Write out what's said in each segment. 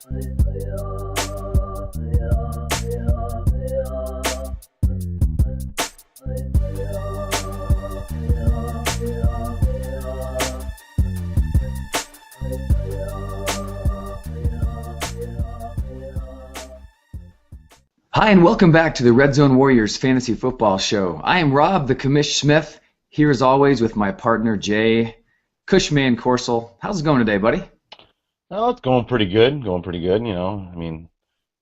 Hi, and welcome back to the Red Zone Warriors Fantasy Football Show. I am Rob, the Commish Smith, here as always with my partner, Jay Cushman Corsel. How's it going today, buddy? Well, it's going pretty good.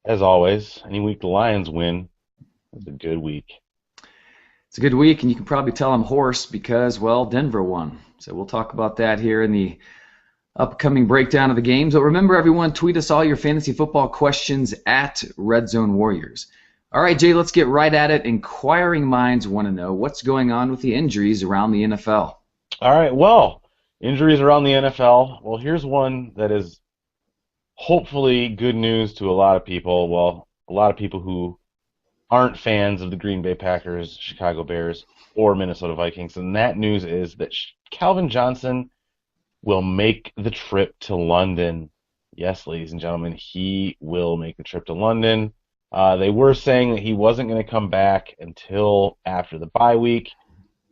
As always, any week the Lions win, it's a good week. It's a good week, and you can probably tell I'm hoarse because, well, Denver won. So we'll talk about that here in the upcoming breakdown of the games. But remember, everyone, tweet us all your fantasy football questions at Red Zone Warriors. All right, Jay, let's get right at it. Inquiring minds want to know what's going on with the injuries around the NFL. All right, well, injuries around the NFL. Well, here's one that is hopefully good news to a lot of people. Well, a lot of people who aren't fans of the Green Bay Packers, Chicago Bears, or Minnesota Vikings. And that news is that Calvin Johnson will make the trip to London. Yes, ladies and gentlemen, he will make the trip to London. They were saying that he wasn't going to come back until after the bye week.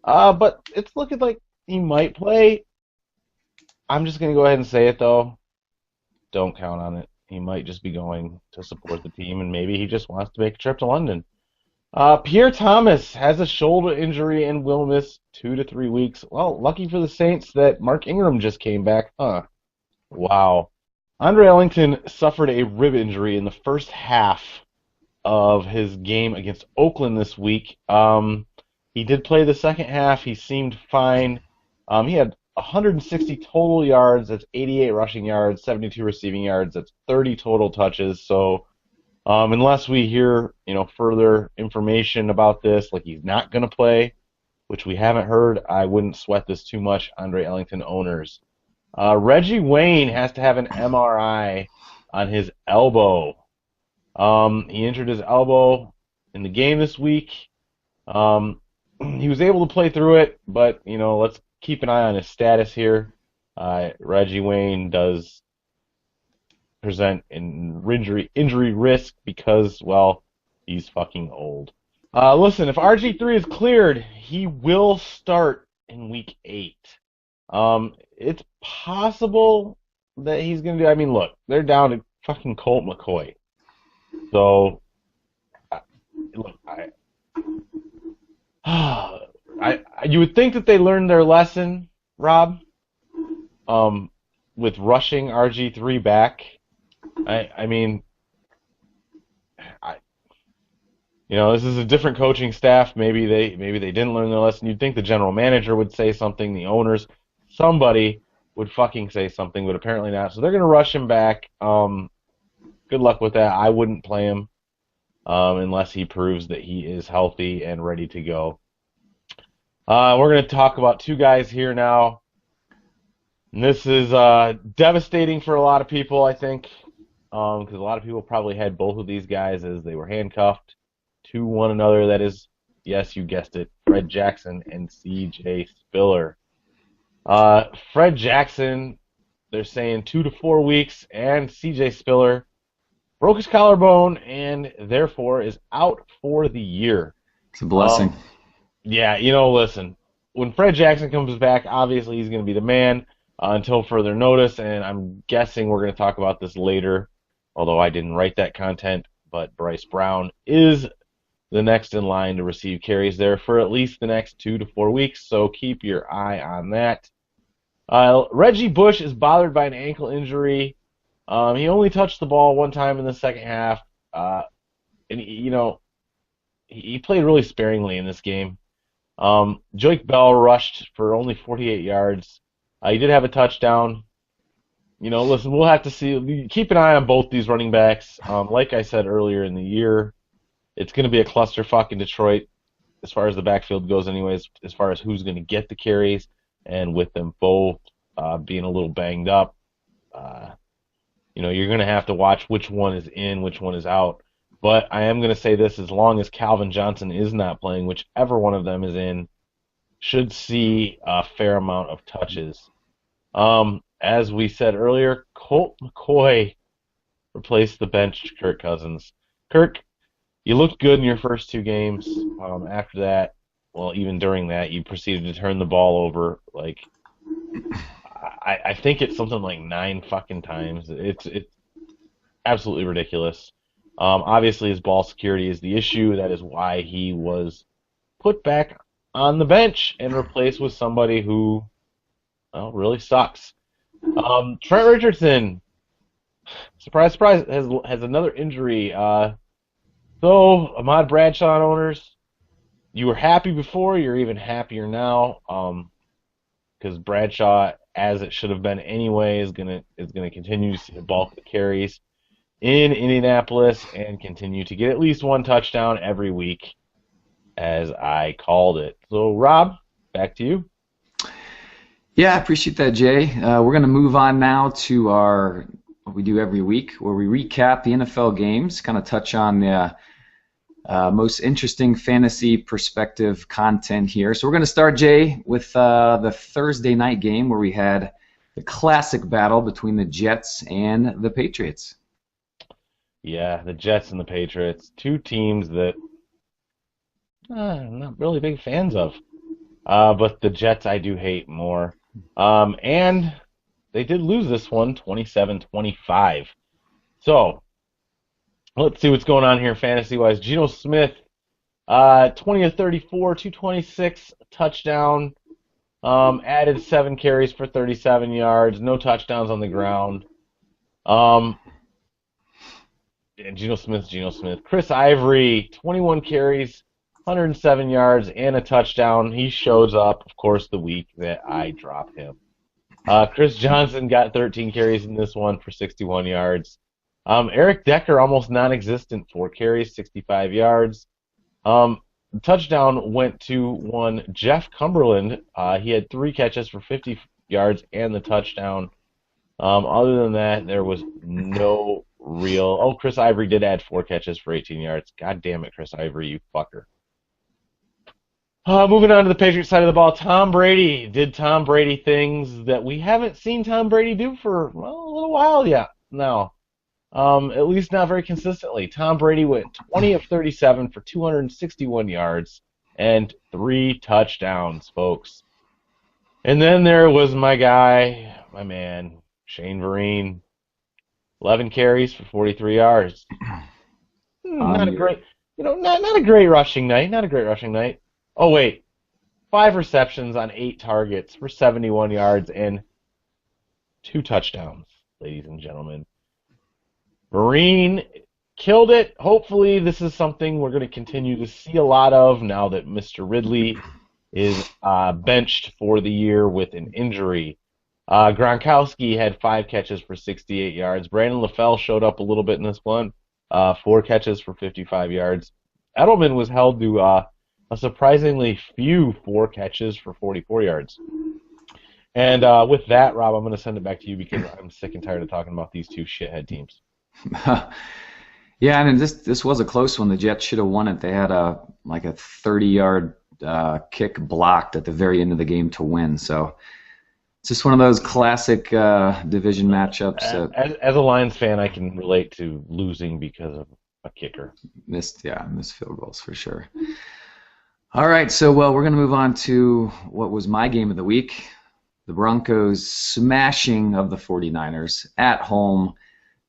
But it's looking like he might play. I'm just going to go ahead and say it, though. Don't count on it. He might just be going to support the team, and maybe he just wants to make a trip to London. Pierre Thomas has a shoulder injury and will miss 2 to 3 weeks. Well, lucky for the Saints that Mark Ingram just came back, huh? Wow. Andre Ellington suffered a rib injury in the first half of his game against Oakland this week. He did play the second half. He seemed fine. He had 160 total yards. That's 88 rushing yards, 72 receiving yards. That's 30 total touches. So unless we hear further information about this, like he's not going to play, which we haven't heard, I wouldn't sweat this too much, Andre Ellington owners. Reggie Wayne has to have an MRI on his elbow. He injured his elbow in the game this week. He was able to play through it, but let's keep an eye on his status here. Reggie Wayne does present an injury risk because, well, he's fucking old. Listen, if RG3 is cleared, he will start in week 8. It's possible that he's going to do... I mean, look, they're down to fucking Colt McCoy. So, look, you would think that they learned their lesson, Rob, with rushing RG3 back. This is a different coaching staff. Maybe they didn't learn their lesson. You'd think the general manager would say something, the owners, somebody would fucking say something, but apparently not. So they're going to rush him back. Good luck with that. I wouldn't play him unless he proves that he is healthy and ready to go. We're going to talk about two guys here now. And this is devastating for a lot of people, I think, because a lot of people probably had both of these guys as they were handcuffed to one another. That is, yes, you guessed it, Fred Jackson and C.J. Spiller. Fred Jackson, they're saying 2 to 4 weeks, and C.J. Spiller broke his collarbone and therefore is out for the year. It's a blessing. Yeah, listen, when Fred Jackson comes back, obviously he's going to be the man until further notice, and I'm guessing we're going to talk about this later, although I didn't write that content, but Bryce Brown is the next in line to receive carries there for at least the next 2 to 4 weeks, so keep your eye on that. Reggie Bush is bothered by an ankle injury. He only touched the ball one time in the second half, and he played really sparingly in this game. Joique Bell rushed for only 48 yards. He did have a touchdown. Listen, we'll have to see. Keep an eye on both these running backs. Like I said earlier in the year, it's going to be a clusterfuck in Detroit as far as the backfield goes anyways, as far as who's going to get the carries, and with them both being a little banged up, you're going to have to watch which one is in, which one is out. But I am going to say this, as long as Calvin Johnson is not playing, whichever one of them is in, should see a fair amount of touches. As we said earlier, Colt McCoy replaced the benched Kirk Cousins. Kirk, you looked good in your first two games. After that, well, even during that, you proceeded to turn the ball over. Like, I think it's something like 9 fucking times. It's absolutely ridiculous. Obviously, his ball security is the issue. That is why he was put back on the bench and replaced with somebody who, well, really sucks. Trent Richardson, surprise, surprise, has another injury. So, Ahmad Bradshaw owners, you were happy before, you're even happier now, because Bradshaw, as it should have been anyway, is gonna continue to see the bulk of the carries in Indianapolis and continue to get at least one touchdown every week, as I called it. So, Rob, back to you. Yeah, I appreciate that, Jay. We're going to move on now to what we do every week, where we recap the NFL games, kind of touch on the most interesting fantasy perspective content here. So we're going to start, Jay, with the Thursday night game where we had the classic battle between the Jets and the Patriots. Yeah, the Jets and the Patriots, two teams that I'm not really big fans of. But the Jets I do hate more. And they did lose this one, 27-25. So, let's see what's going on here fantasy-wise. Geno Smith, 20 of 34, 226, touchdown. Added 7 carries for 37 yards, no touchdowns on the ground. Geno Smith. Chris Ivory, 21 carries, 107 yards, and a touchdown. He shows up, of course, the week that I drop him. Chris Johnson got 13 carries in this one for 61 yards. Eric Decker, almost non-existent, 4 carries, 65 yards. The touchdown went to one Jeff Cumberland. He had 3 catches for 50 yards and the touchdown. Other than that, there was no real... Oh, Chris Ivory did add 4 catches for 18 yards. God damn it, Chris Ivory, you fucker. Moving on to the Patriots side of the ball, Tom Brady did Tom Brady things that we haven't seen Tom Brady do for, well, a little while yet now. At least not very consistently. Tom Brady went 20 of 37 for 261 yards and 3 touchdowns, folks. And then there was my guy, my man, Shane Vereen, 11 carries for 43 yards. Not a great, not a great rushing night. Oh, wait. 5 receptions on 8 targets for 71 yards and 2 touchdowns, ladies and gentlemen. Vereen killed it. Hopefully this is something we're going to continue to see a lot of now that Mr. Ridley is benched for the year with an injury. Gronkowski had 5 catches for 68 yards. Brandon LaFell showed up a little bit in this one. 4 catches for 55 yards. Edelman was held to a surprisingly few 4 catches for 44 yards. And with that, Rob, I'm going to send it back to you because I'm sick and tired of talking about these two shithead teams. Yeah, I mean, this was a close one. The Jets should have won it. They had a 30-yard kick blocked at the very end of the game to win. So it's just one of those classic division matchups. As a Lions fan, I can relate to losing because of a kicker. Missed field goals for sure. All right, so we're going to move on to what was my game of the week. The Broncos smashing of the 49ers at home.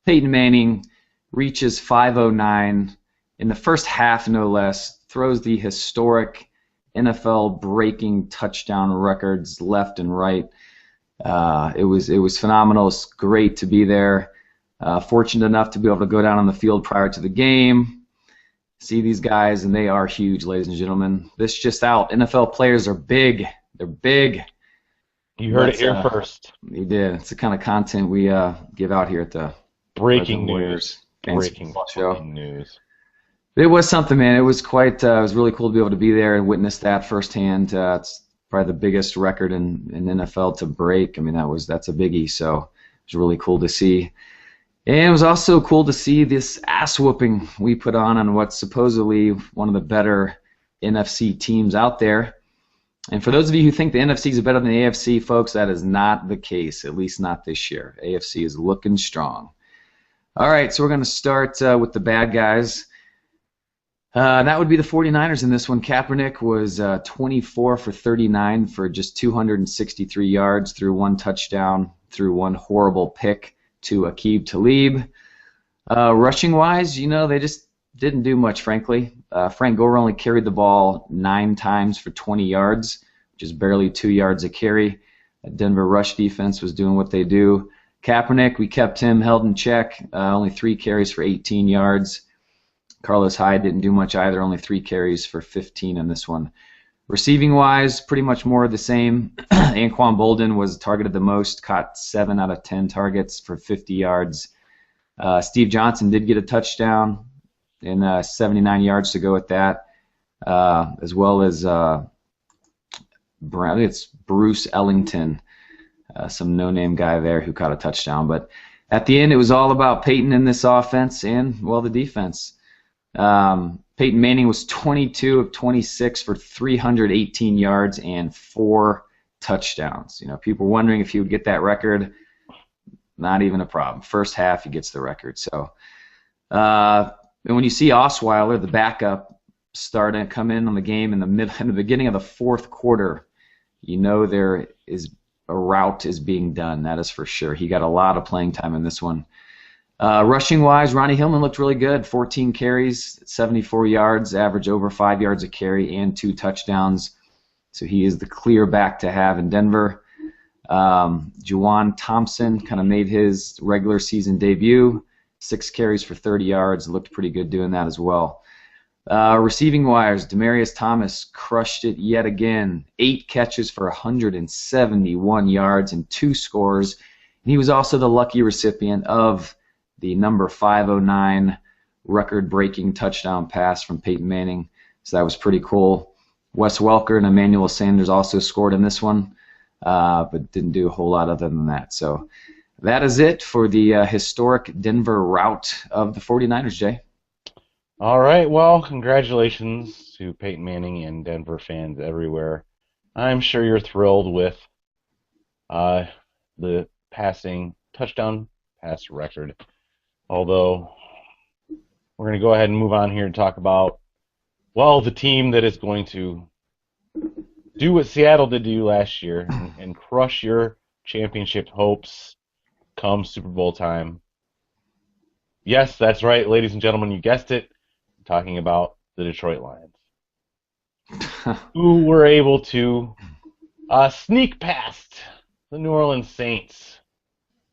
Peyton Manning reaches 509 in the first half, no less, throws the historic NFL-breaking touchdown records left and right. It was phenomenal. It's great to be there. Fortunate enough to be able to go down on the field prior to the game. See these guys, and they are huge, ladies and gentlemen. This just out. NFL players are big. They're big. You heard it here first. You did. It's the kind of content we give out here at the Breaking news. Breaking show. news. It was something, man. It was quite. It was really cool to be able to be there and witness that firsthand. It's probably the biggest record in NFL to break. I mean, that's a biggie. So it was really cool to see. And it was also cool to see this ass whooping we put on what's supposedly one of the better NFC teams out there. And for those of you who think the NFC is better than the AFC, folks, that is not the case, at least not this year. AFC is looking strong. All right, so we're going to start with the bad guys. That would be the 49ers in this one. Kaepernick was 24 for 39 for just 263 yards, threw one touchdown, threw one horrible pick to Aqib Talib. Rushing wise, they just didn't do much, frankly. Frank Gore only carried the ball 9 times for 20 yards, which is barely 2 yards a carry. Denver rush defense was doing what they do. Kaepernick, we kept him held in check, only 3 carries for 18 yards. Carlos Hyde didn't do much either, only 3 carries for 15 in this one. Receiving wise, pretty much more of the same. Anquan Bolden was targeted the most, caught 7 out of 10 targets for 50 yards. Steve Johnson did get a touchdown and 79 yards to go with that, as well as it's Bruce Ellington, some no-name guy there who caught a touchdown. But at the end, it was all about Peyton in this offense and, well, the defense. Peyton Manning was 22 of 26 for 318 yards and 4 touchdowns. People were wondering if he would get that record. Not even a problem. First half, he gets the record. So, and when you see Osweiler, the backup, start and come in on the game in the beginning of the fourth quarter, there is a route is being done. That is for sure. He got a lot of playing time in this one. Rushing-wise, Ronnie Hillman looked really good. 14 carries, 74 yards, average over 5 yards a carry, and 2 touchdowns. So he is the clear back to have in Denver. Juwan Thompson kind of made his regular season debut. 6 carries for 30 yards. Looked pretty good doing that as well. Receiving-wise, Demaryius Thomas crushed it yet again. 8 catches for 171 yards and 2 scores. And he was also the lucky recipient of the number 509 record-breaking touchdown pass from Peyton Manning. So that was pretty cool. Wes Welker and Emmanuel Sanders also scored in this one, but didn't do a whole lot other than that. So that is it for the historic Denver rout of the 49ers, Jay. All right, well, congratulations to Peyton Manning and Denver fans everywhere. I'm sure you're thrilled with the passing touchdown pass record. Although, we're going to go ahead and move on here and talk about, well, the team that is going to do what Seattle did to you last year and crush your championship hopes come Super Bowl time. Yes, that's right, ladies and gentlemen, you guessed it. I'm talking about the Detroit Lions, who were able to sneak past the New Orleans Saints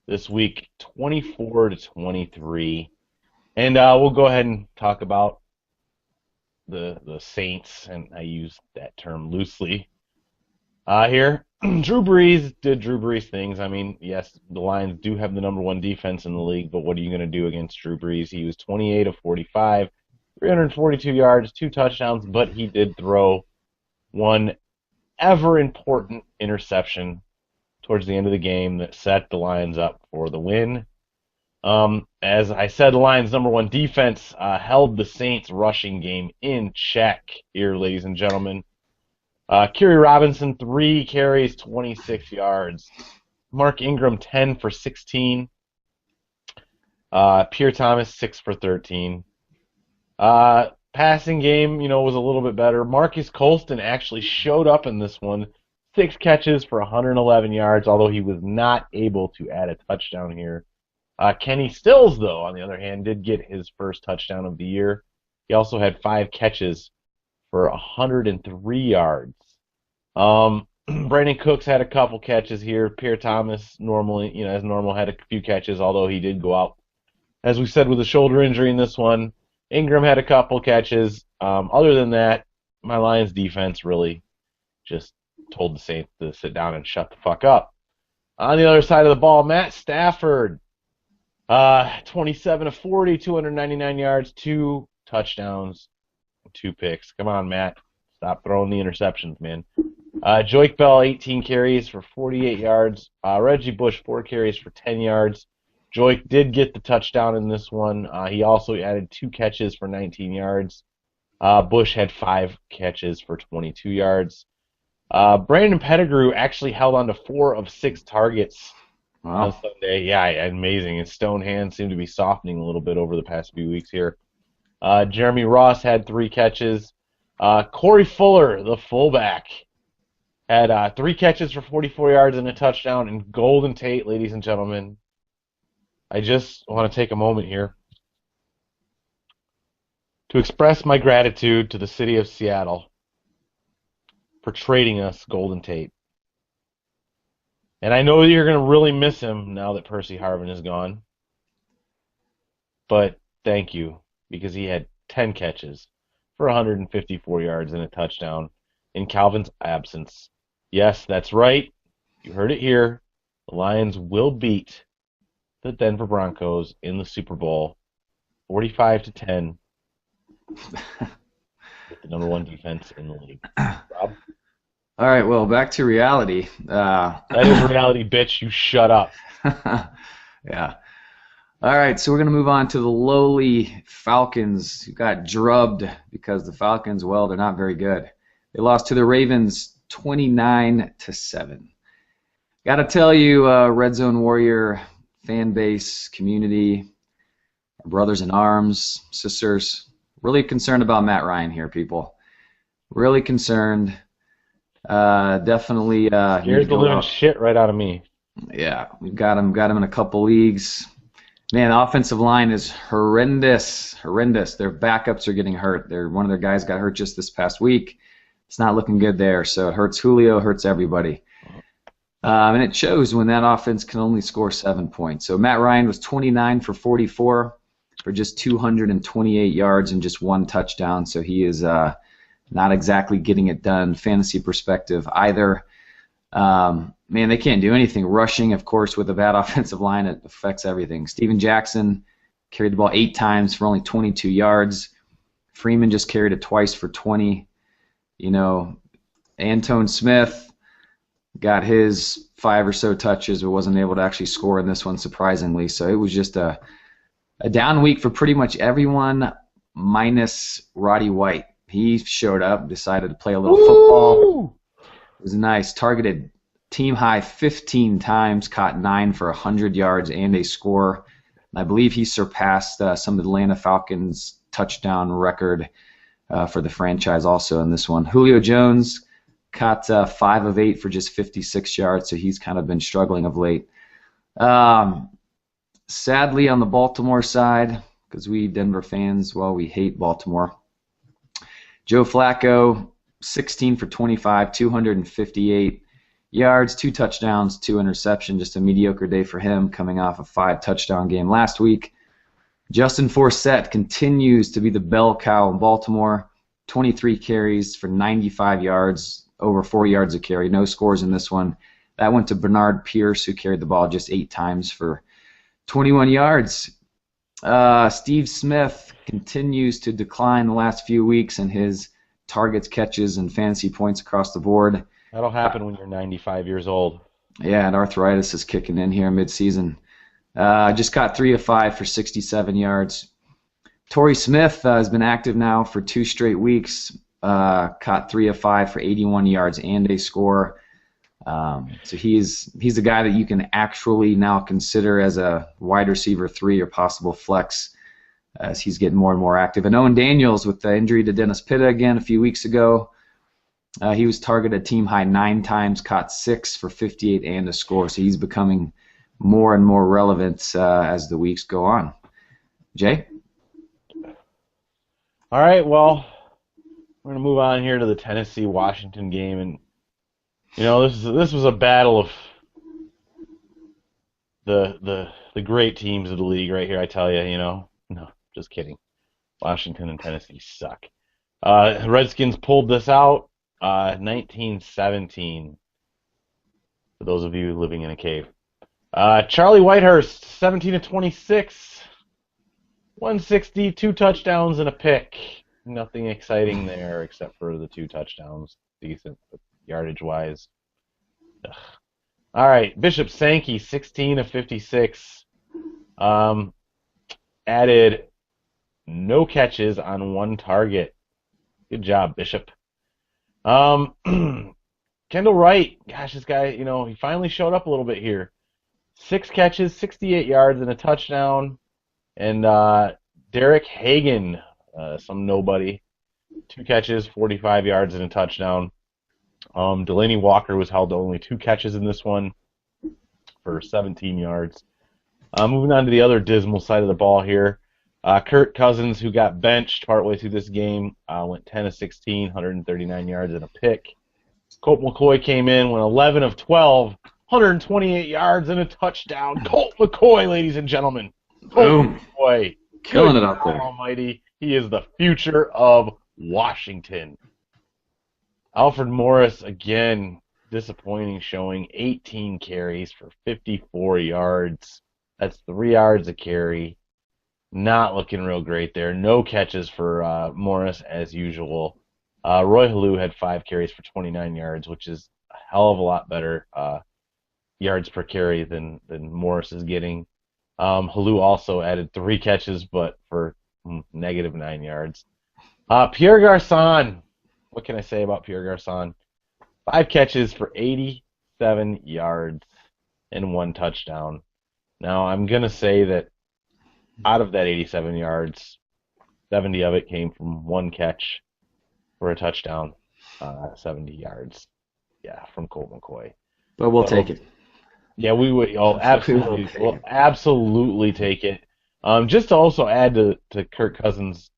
this week, 24-23, and we'll go ahead and talk about the Saints, and I use that term loosely here. Drew Brees did Drew Brees things. I mean, yes, the Lions do have the number 1 defense in the league, but what are you going to do against Drew Brees? He was 28 of 45, 342 yards, 2 touchdowns, but he did throw one ever-important interception towards the end of the game that set the Lions up for the win. As I said, the Lions' number 1 defense held the Saints' rushing game in check here, ladies and gentlemen. Kerry Robinson, 3 carries, 26 yards. Mark Ingram, 10 for 16. Pierre Thomas, 6 for 13. Passing game, was a little bit better. Marcus Colston actually showed up in this one. 6 catches for 111 yards, although he was not able to add a touchdown here. Kenny Stills, though, on the other hand, did get his first touchdown of the year. He also had 5 catches for 103 yards. Brandon Cooks had a couple catches here. Pierre Thomas, normally, as normal, had a few catches, although he did go out, as we said, with a shoulder injury in this one. Ingram had a couple catches. Other than that, my Lions defense really just told the Saints to sit down and shut the fuck up. On the other side of the ball, Matt Stafford, 27 of 40, 299 yards, 2 touchdowns, 2 picks. Come on, Matt. Stop throwing the interceptions, man. Joik Bell, 18 carries for 48 yards. Reggie Bush, 4 carries for 10 yards. Joik did get the touchdown in this one. He also added 2 catches for 19 yards. Bush had 5 catches for 22 yards. Brandon Pettigrew actually held on to 4 of 6 targets on Wow. Sunday. Yeah, amazing. His stone hands seem to be softening a little bit over the past few weeks here. Jeremy Ross had 3 catches. Corey Fuller, the fullback, had 3 catches for 44 yards and a touchdown. And Golden Tate, ladies and gentlemen, I just want to take a moment here to express my gratitude to the city of Seattle for trading us Golden Tate. And I know that you're going to really miss him now that Percy Harvin is gone. But thank you, because he had 10 catches for 154 yards and a touchdown in Calvin's absence. Yes, that's right. You heard it here. The Lions will beat the Denver Broncos in the Super Bowl 45-10 with the #1 defense in the league. Rob? All right, well, back to reality. That is reality, bitch. You shut up. Yeah. All right, so we're going to move on to the lowly Falcons, who got drubbed because the Falcons, well, they're not very good. They lost to the Ravens 29-7. Got to tell you, Red Zone Warrior fan base, community, our brothers in arms, sisters, really concerned about Matt Ryan here, people. Really concerned. Definitely. Scares the living shit right out of me. Yeah, we've got him in a couple leagues. Man, the offensive line is horrendous. Their backups are getting hurt. One of their guys got hurt just this past week. It's not looking good there. So it hurts Julio, hurts everybody. And it shows when that offense can only score 7 points. So Matt Ryan was 29 for 44 for just 228 yards and just 1 touchdown. So he is not exactly getting it done fantasy perspective either. Man, they can't do anything. Rushing, of course, with a bad offensive line, it affects everything. Steven Jackson carried the ball 8 times for only 22 yards. Freeman just carried it twice for 20. You know, Antone Smith got his 5 or so touches, but wasn't able to actually score in this one, surprisingly. So it was just a down week for pretty much everyone, minus Roddy White. He showed up, decided to play a little football. It was nice. Targeted team high 15 times, caught 9 for 100 yards and a score. I believe he surpassed some of the Atlanta Falcons' touchdown record for the franchise also in this one. Julio Jones caught 5 of 8 for just 56 yards, so he's kind of been struggling of late. Sadly, on the Baltimore side, because we Denver fans, well, we hate Baltimore. Joe Flacco, 16 for 25, 258 yards, 2 touchdowns, 2 interceptions. Just a mediocre day for him, coming off a 5-touchdown game last week. Justin Forsett continues to be the bell cow in Baltimore. 23 carries for 95 yards, over 4 yards a carry. No scores in this one. That went to Bernard Pierce, who carried the ball just 8 times for 21 yards. Steve Smith continues to decline the last few weeks in his targets, catches, and fantasy points across the board. That'll happen when you're 95 years old. Yeah, and arthritis is kicking in here mid-season. Just caught 3 of 5 for 67 yards. Torrey Smith has been active now for 2 straight weeks. Caught 3 of 5 for 81 yards and a score. So he's a guy that you can actually now consider as a wide receiver 3 or possible flex as he's getting more and more active. And Owen Daniels, with the injury to Dennis Pitta again a few weeks ago, he was targeted team high 9 times, caught 6 for 58 and a score. So he's becoming more and more relevant as the weeks go on. Jay? All right, well, we're going to move on here to the Tennessee-Washington game. And, you know, this was a battle of the great teams of the league right here, I tell you, you know. No, just kidding. Washington and Tennessee suck. Redskins pulled this out 19-17, for those of you living in a cave. Charlie Whitehurst, 17 of 26, 160, 2 touchdowns and a pick. Nothing exciting there except for the 2 touchdowns. Decent, but yardage-wise. Ugh. All right, Bishop Sankey, 16 of 56. Added no catches on 1 target. Good job, Bishop. Kendall Wright, gosh, this guy, you know, he finally showed up a little bit here. 6 catches, 68 yards, and a touchdown. And Derek Hagan, some nobody, 2 catches, 45 yards, and a touchdown. Delaney Walker was held to only 2 catches in this one for 17 yards. Moving on to the other dismal side of the ball here. Kirk Cousins, who got benched partway through this game, went 10 of 16, 139 yards and a pick. Colt McCoy came in, went 11 of 12, 128 yards and a touchdown. Colt McCoy, ladies and gentlemen. Boom. McCoy. Killing it out there. Almighty. He is the future of Washington. Alfred Morris, again, disappointing showing. 18 carries for 54 yards. That's 3 yards a carry. Not looking real great there. No catches for Morris as usual. Roy Halou had 5 carries for 29 yards, which is a hell of a lot better yards per carry than Morris is getting. Halou also added 3 catches, but for negative 9 yards. Pierre Garçon. What can I say about Pierre Garçon? 5 catches for 87 yards and 1 touchdown. Now, I'm going to say that out of that 87 yards, 70 of it came from 1 catch for a touchdown, 70 yards, from Colt McCoy. But we'll take it. Yeah, we would. Oh, absolutely, we'll absolutely take it. Just to also add to Kirk Cousins'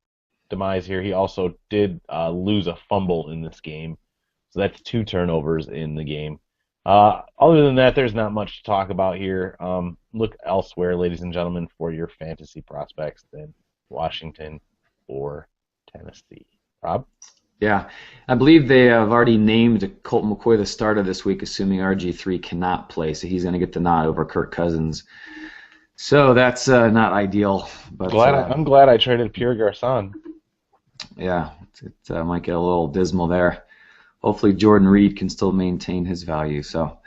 demise here, he also did lose a fumble in this game, so that's 2 turnovers in the game. Other than that, there's not much to talk about here. Look elsewhere, ladies and gentlemen, for your fantasy prospects than Washington or Tennessee. Rob? Yeah, I believe they have already named Colt McCoy the starter this week, assuming RG3 cannot play, so he's going to get the nod over Kirk Cousins. So that's not ideal. But I'm glad I traded Pierre Garçon. Yeah, it might get a little dismal there. Hopefully Jordan Reed can still maintain his value. So,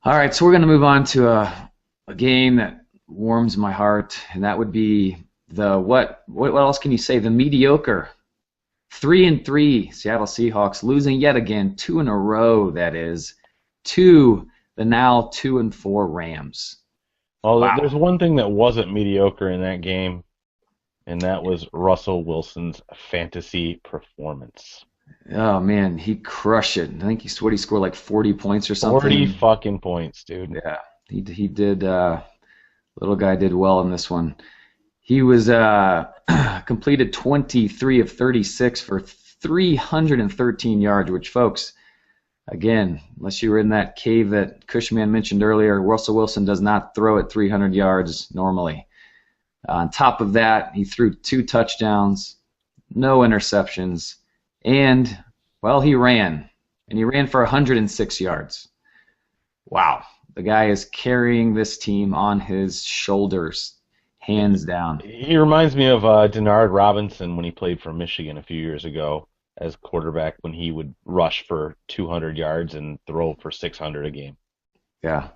all right, so we're going to move on to a game that warms my heart, and that would be the what else can you say? The mediocre 3-3 Seattle Seahawks, losing yet again 2 in a row. That is, to the now 2-4 Rams. Well, wow. There's one thing that wasn't mediocre in that game, and that was Russell Wilson's fantasy performance. Oh man, he crushed it. I think he scored like 40 points or something. 40 fucking points, dude. Yeah, he did. Little guy did well in this one. He was completed 23 of 36 for 313 yards, which, folks, again, unless you were in that cave that Cushman mentioned earlier, Russell Wilson does not throw at 300 yards normally. On top of that, he threw 2 touchdowns, no interceptions, and, well, he ran. And he ran for 106 yards. Wow. The guy is carrying this team on his shoulders, hands down. He reminds me of Denard Robinson when he played for Michigan a few years ago as quarterback, when he would rush for 200 yards and throw for 600 a game. Yeah.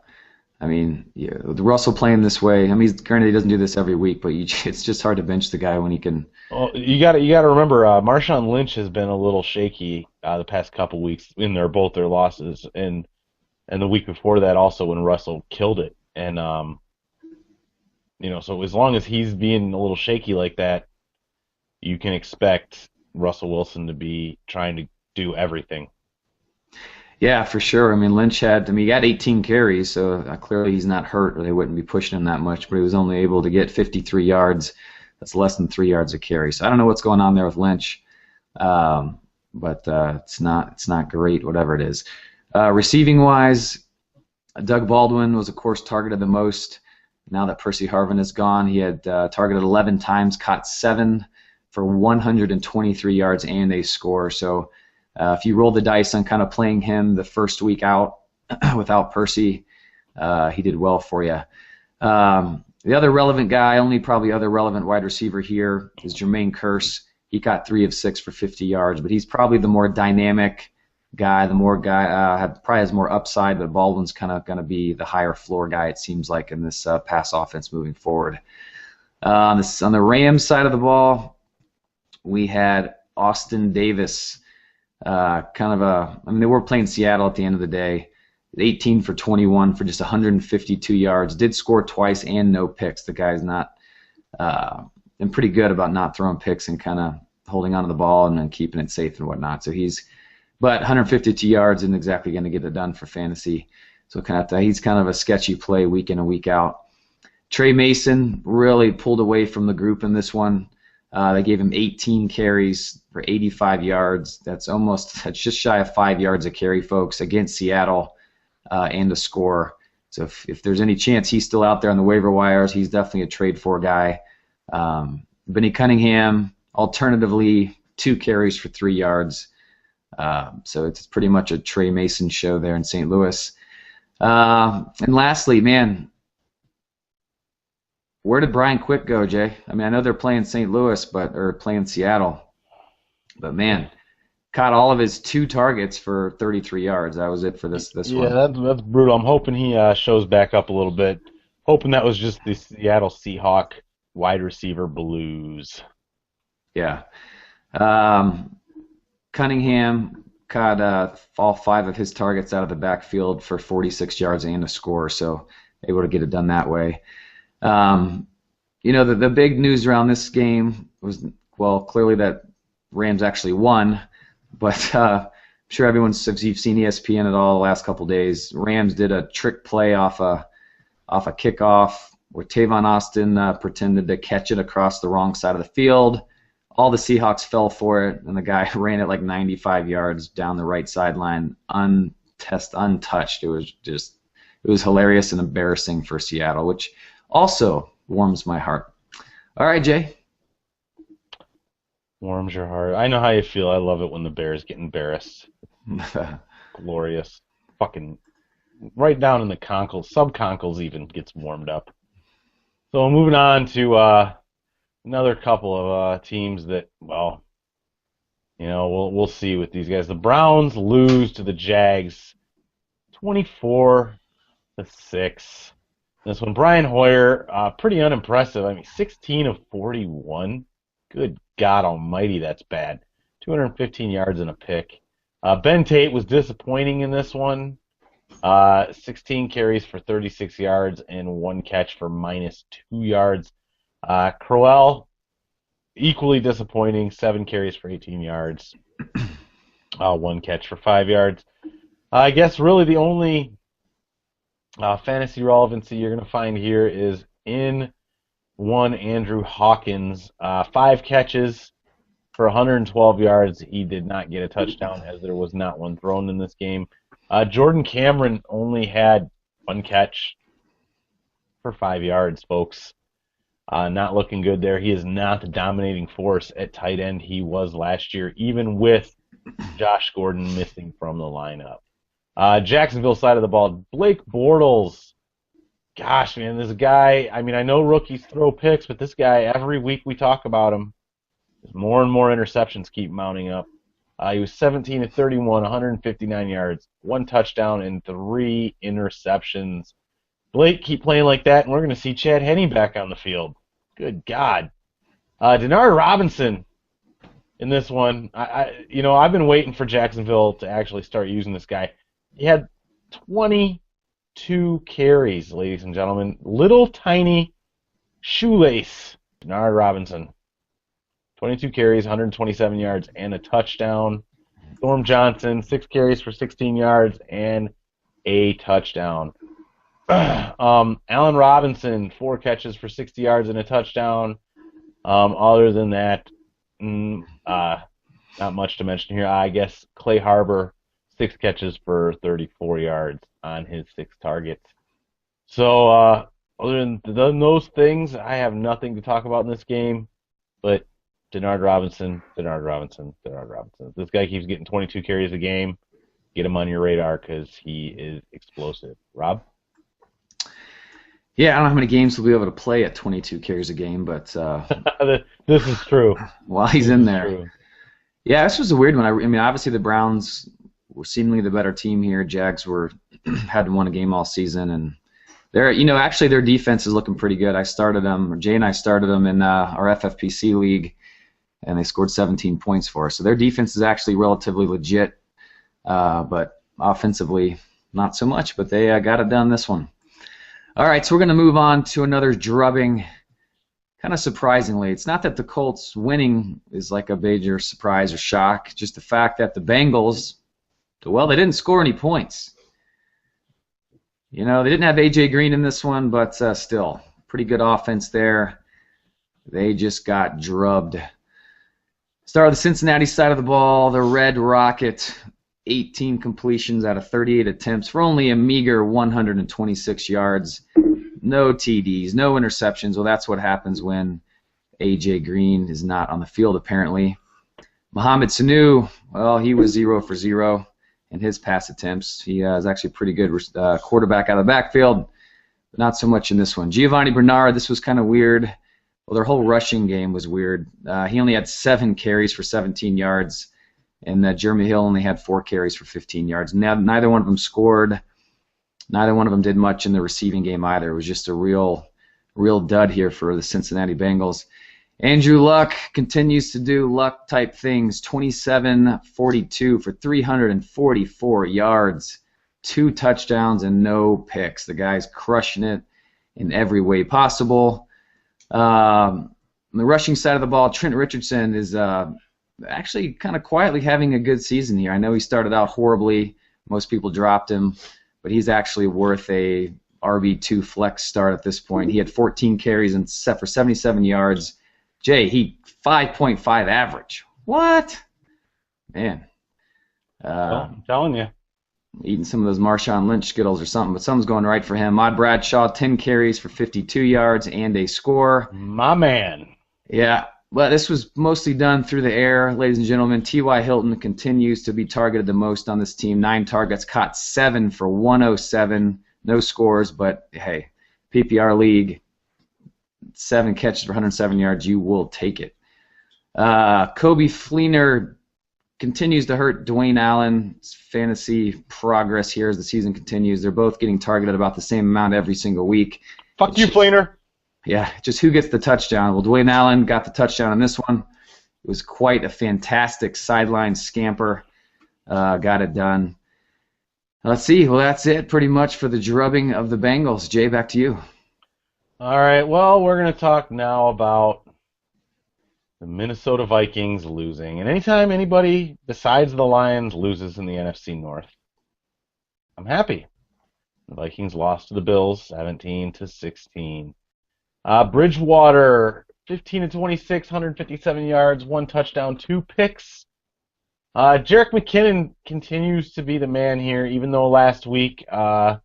I mean, Russell playing this way, I mean, granted he doesn't do this every week, but it's just hard to bench the guy when he can. Well, you got to remember, Marshawn Lynch has been a little shaky the past couple weeks in both their losses, and the week before that also when Russell killed it. And so as long as he's being a little shaky like that, you can expect Russell Wilson to be trying to do everything. Yeah, for sure. I mean, Lynch he got 18 carries, so clearly he's not hurt, or they wouldn't be pushing him that much, but he was only able to get 53 yards. That's less than 3 yards a carry. So I don't know what's going on there with Lynch, but it's not great, whatever it is. Receiving-wise, Doug Baldwin was, of course, targeted the most. Now that Percy Harvin is gone, he had targeted 11 times, caught 7 for 123 yards and a score. So if you roll the dice on kind of playing him the first week out without Percy, he did well for you. The other relevant guy, probably other relevant wide receiver here, is Jermaine Kearse. He got 3 of 6 for 50 yards, but he's probably the more dynamic guy, probably has more upside, but Baldwin's kind of going to be the higher floor guy, it seems like, in this pass offense moving forward. On the Rams side of the ball, we had Austin Davis. They were playing Seattle at the end of the day, 18 for 21 for just 152 yards. Did score twice and no picks. The guy's not been pretty good about not throwing picks and kind of holding onto the ball and then keeping it safe and whatnot. So but 152 yards isn't exactly going to get it done for fantasy. So he's kind of a sketchy play week in and week out. Trey Mason really pulled away from the group in this one. They gave him 18 carries for 85 yards. That's just shy of 5 yards a carry, folks, against Seattle and a score. So if there's any chance he's still out there on the waiver wires, he's definitely a trade for guy. Benny Cunningham, alternatively, 2 carries for 3 yards. So it's pretty much a Trey Mason show there in St. Louis. And lastly, man, where did Brian Quick go, Jay? I mean, I know they're playing St. Louis, or playing Seattle, but man, caught all of his 2 targets for 33 yards. That was it for this one. Yeah, that's brutal. I'm hoping he shows back up a little bit. Hoping that was just the Seattle Seahawk wide receiver blues. Yeah. Cunningham caught all 5 of his targets out of the backfield for 46 yards and a score, so able to get it done that way. The big news around this game was, well, clearly that Rams actually won, but I'm sure if you've seen ESPN at all the last couple days, Rams did a trick play off a kickoff where Tavon Austin pretended to catch it across the wrong side of the field. All the Seahawks fell for it, and the guy ran it like 95 yards down the right sideline, untouched. It was hilarious and embarrassing for Seattle, which also warms my heart. All right, Jay. Warms your heart. I know how you feel. I love it when the Bears get embarrassed. Glorious. Fucking right down in the conkles, subconkles even gets warmed up. So moving on to another couple of teams that, well, we'll see with these guys. The Browns lose to the Jags 24-6. This one, Brian Hoyer, pretty unimpressive. I mean, 16 of 41. Good God almighty, that's bad. 215 yards and a pick. Ben Tate was disappointing in this one. 16 carries for 36 yards and 1 catch for -2 yards. Crowell, equally disappointing, 7 carries for 18 yards, 1 catch for 5 yards. I guess really the only fantasy relevancy you're going to find here is in one Andrew Hawkins, 5 catches for 112 yards. He did not get a touchdown as there was not one thrown in this game. Jordan Cameron only had 1 catch for 5 yards, folks. Not looking good there. He is not the dominating force at tight end he was last year, even with Josh Gordon missing from the lineup. Jacksonville side of the ball, Blake Bortles. Gosh, man, this guy, I mean, I know rookies throw picks, but this guy, every week we talk about him, more and more interceptions keep mounting up. He was 17 of 31, 159 yards, 1 touchdown, and 3 interceptions. Blake, keep playing like that, and we're going to see Chad Henne back on the field. Good God. Denard Robinson in this one. I've been waiting for Jacksonville to actually start using this guy. He had 22 carries, ladies and gentlemen. Little tiny shoelace, Denard Robinson. 22 carries, 127 yards, and a touchdown. Storm Johnson, 6 carries for 16 yards and a touchdown. Allen Robinson, 4 catches for 60 yards and a touchdown. Other than that, not much to mention here. I guess Clay Harbor, 6 catches for 34 yards on his 6 targets. So other than those things, I have nothing to talk about in this game. But Denard Robinson. If this guy keeps getting 22 carries a game, get him on your radar because he is explosive. Rob? Yeah, I don't know how many games he'll be able to play at 22 carries a game, but this is true. While he's in there. True. Yeah, this was a weird one. I mean, obviously the Browns were seemingly the better team here. Jags hadn't won a game all season, and actually their defense is looking pretty good. Jay and I started them in our FFPC league, and they scored 17 points for us. So their defense is actually relatively legit, but offensively, not so much, but they got it done this one. All right, so we're going to move on to another drubbing. Kind of surprisingly, it's not that the Colts winning is like a major surprise or shock, just the fact that the Bengals, well, they didn't score any points. You know, they didn't have A.J. Green in this one, but still, pretty good offense there. They just got drubbed. Start with the Cincinnati side of the ball, the Red Rocket, 18 completions out of 38 attempts for only a meager 126 yards. No TDs, no interceptions. Well, that's what happens when A.J. Green is not on the field, apparently. Mohamed Sanu, well, he was 0 for 0 in his pass attempts. He is actually a pretty good quarterback out of the backfield, but not so much in this one. Giovanni Bernard, this was kind of weird. Well, their whole rushing game was weird. He only had 7 carries for 17 yards, and Jeremy Hill only had 4 carries for 15 yards. Neither one of them scored. Neither one of them did much in the receiving game either. It was just a real dud here for the Cincinnati Bengals. Andrew Luck continues to do Luck-type things, 27-42 for 344 yards, 2 touchdowns, and no picks. The guy's crushing it in every way possible. On the rushing side of the ball, Trent Richardson is actually kind of quietly having a good season here. I know he started out horribly. Most people dropped him, but he's actually worth a RB2 flex start at this point. He had 14 carries and set for 77 yards. He 5.5 average. What? Man. Well, I'm telling you. Eating some of those Marshawn Lynch Skittles or something, but something's going right for him. Ahmad Bradshaw, 10 carries for 52 yards and a score. My man. Yeah, but this was mostly done through the air, ladies and gentlemen. T.Y. Hilton continues to be targeted the most on this team. 9 targets, caught 7 for 107. No scores, but hey, PPR league, 7 catches for 107 yards, you will take it. Kobe Fleener continues to hurt Dwayne Allen's fantasy progress here as the season continues. They're both getting targeted about the same amount every single week. Fuck you, Fleener. Yeah, just who gets the touchdown? Well, Dwayne Allen got the touchdown on this one. It was quite a fantastic sideline scamper. Got it done. Let's see. Well, that's it pretty much for the drubbing of the Bengals. Jay, back to you. All right, well, we're going to talk now about the Minnesota Vikings losing. And anytime anybody besides the Lions loses in the NFC North, I'm happy. The Vikings lost to the Bills 17-16. Bridgewater, 15-26, 157 yards, 1 touchdown, 2 picks. Jerick McKinnon continues to be the man here, even though last week the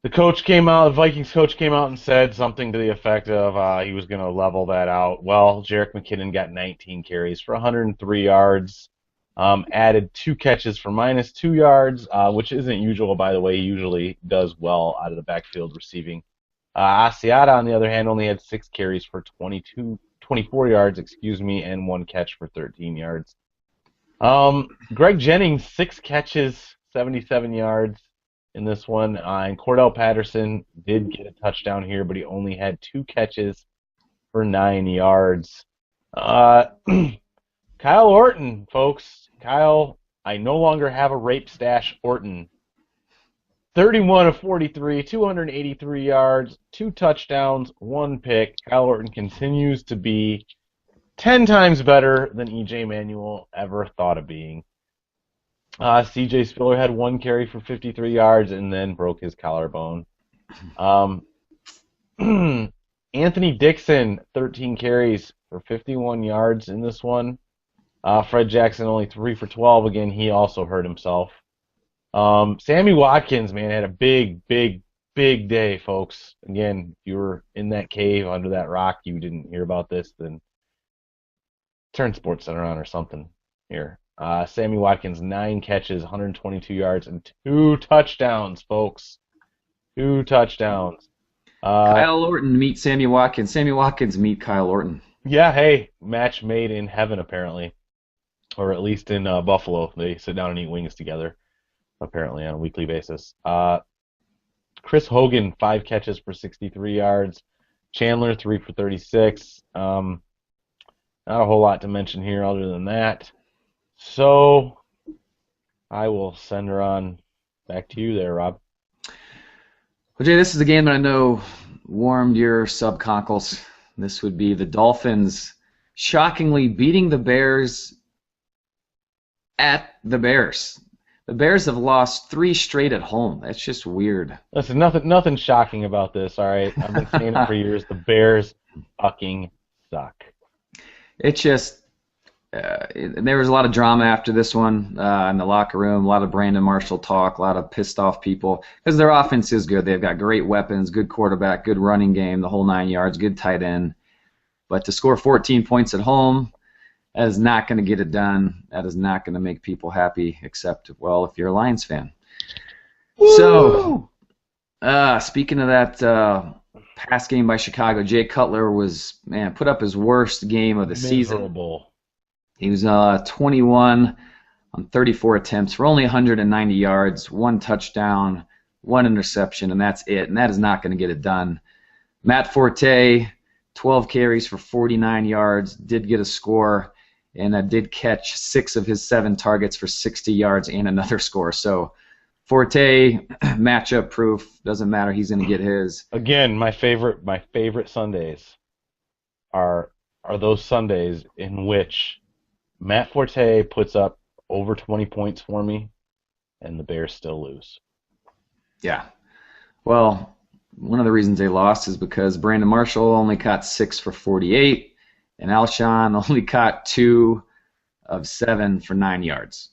Vikings coach came out and said something to the effect of he was going to level that out. Well, Jerick McKinnon got 19 carries for 103 yards, added 2 catches for -2 yards, which isn't usual, by the way. He usually does well out of the backfield receiving. Asiata, on the other hand, only had 6 carries for 24 yards, and 1 catch for 13 yards. Greg Jennings, 6 catches, 77 yards in this one. And Cordell Patterson did get a touchdown here, but he only had 2 catches for 9 yards. Kyle Orton, folks. Kyle, I no longer have a rape stash Orton. 31 of 43, 283 yards, 2 touchdowns, 1 pick. Kyle Orton continues to be 10 times better than E.J. Manuel ever thought of being. C.J. Spiller had 1 carry for 53 yards and then broke his collarbone. Anthony Dixon, 13 carries for 51 yards in this one. Fred Jackson only 3 for 12. Again, he also hurt himself. Sammy Watkins, man, had a big day, folks. Again, if you were in that cave under that rock, you didn't hear about this, then turn SportsCenter on or something here. Sammy Watkins, 9 catches, 122 yards, and 2 touchdowns, folks. 2 touchdowns. Kyle Orton meet Sammy Watkins. Sammy Watkins meet Kyle Orton. Yeah, hey, match made in heaven, apparently. Or at least in Buffalo. They sit down and eat wings together, apparently, on a weekly basis. Chris Hogan, 5 catches for 63 yards. Chandler, 3 for 36. Not a whole lot to mention here other than that. So I will send her on Back to you there, Rob. Well, Jay, this is a game that I know warmed your subconkles. This would be the Dolphins shockingly beating the Bears at the Bears. The Bears have lost 3 straight at home. That's just weird. Listen, nothing shocking about this, all right? I've been saying it for years. The Bears fucking suck. It just there was a lot of drama after this one in the locker room, a lot of Brandon Marshall talk, a lot of pissed off people because their offense is good. They've got great weapons, good quarterback, good running game, the whole 9 yards, good tight end. But to score 14 points at home, that is not going to get it done. That is not going to make people happy, except, well, if you're a Lions fan. Woo! So, speaking of that pass game by Chicago, Jay Cutler put up his worst game of the Miserable. season. He was 21 on 34 attempts for only 190 yards, 1 touchdown, 1 interception, and that's it. And that is not going to get it done. Matt Forte, 12 carries for 49 yards, did get a score, and did catch 6 of his 7 targets for 60 yards and another score. So Forte, matchup proof, doesn't matter. He's going to get his. Again, my favorite Sundays are those Sundays in which Matt Forte puts up over 20 points for me, and the Bears still lose. Yeah. Well, one of the reasons they lost is because Brandon Marshall only caught 6 for 48, and Alshon only caught 2 of 7 for 9 yards.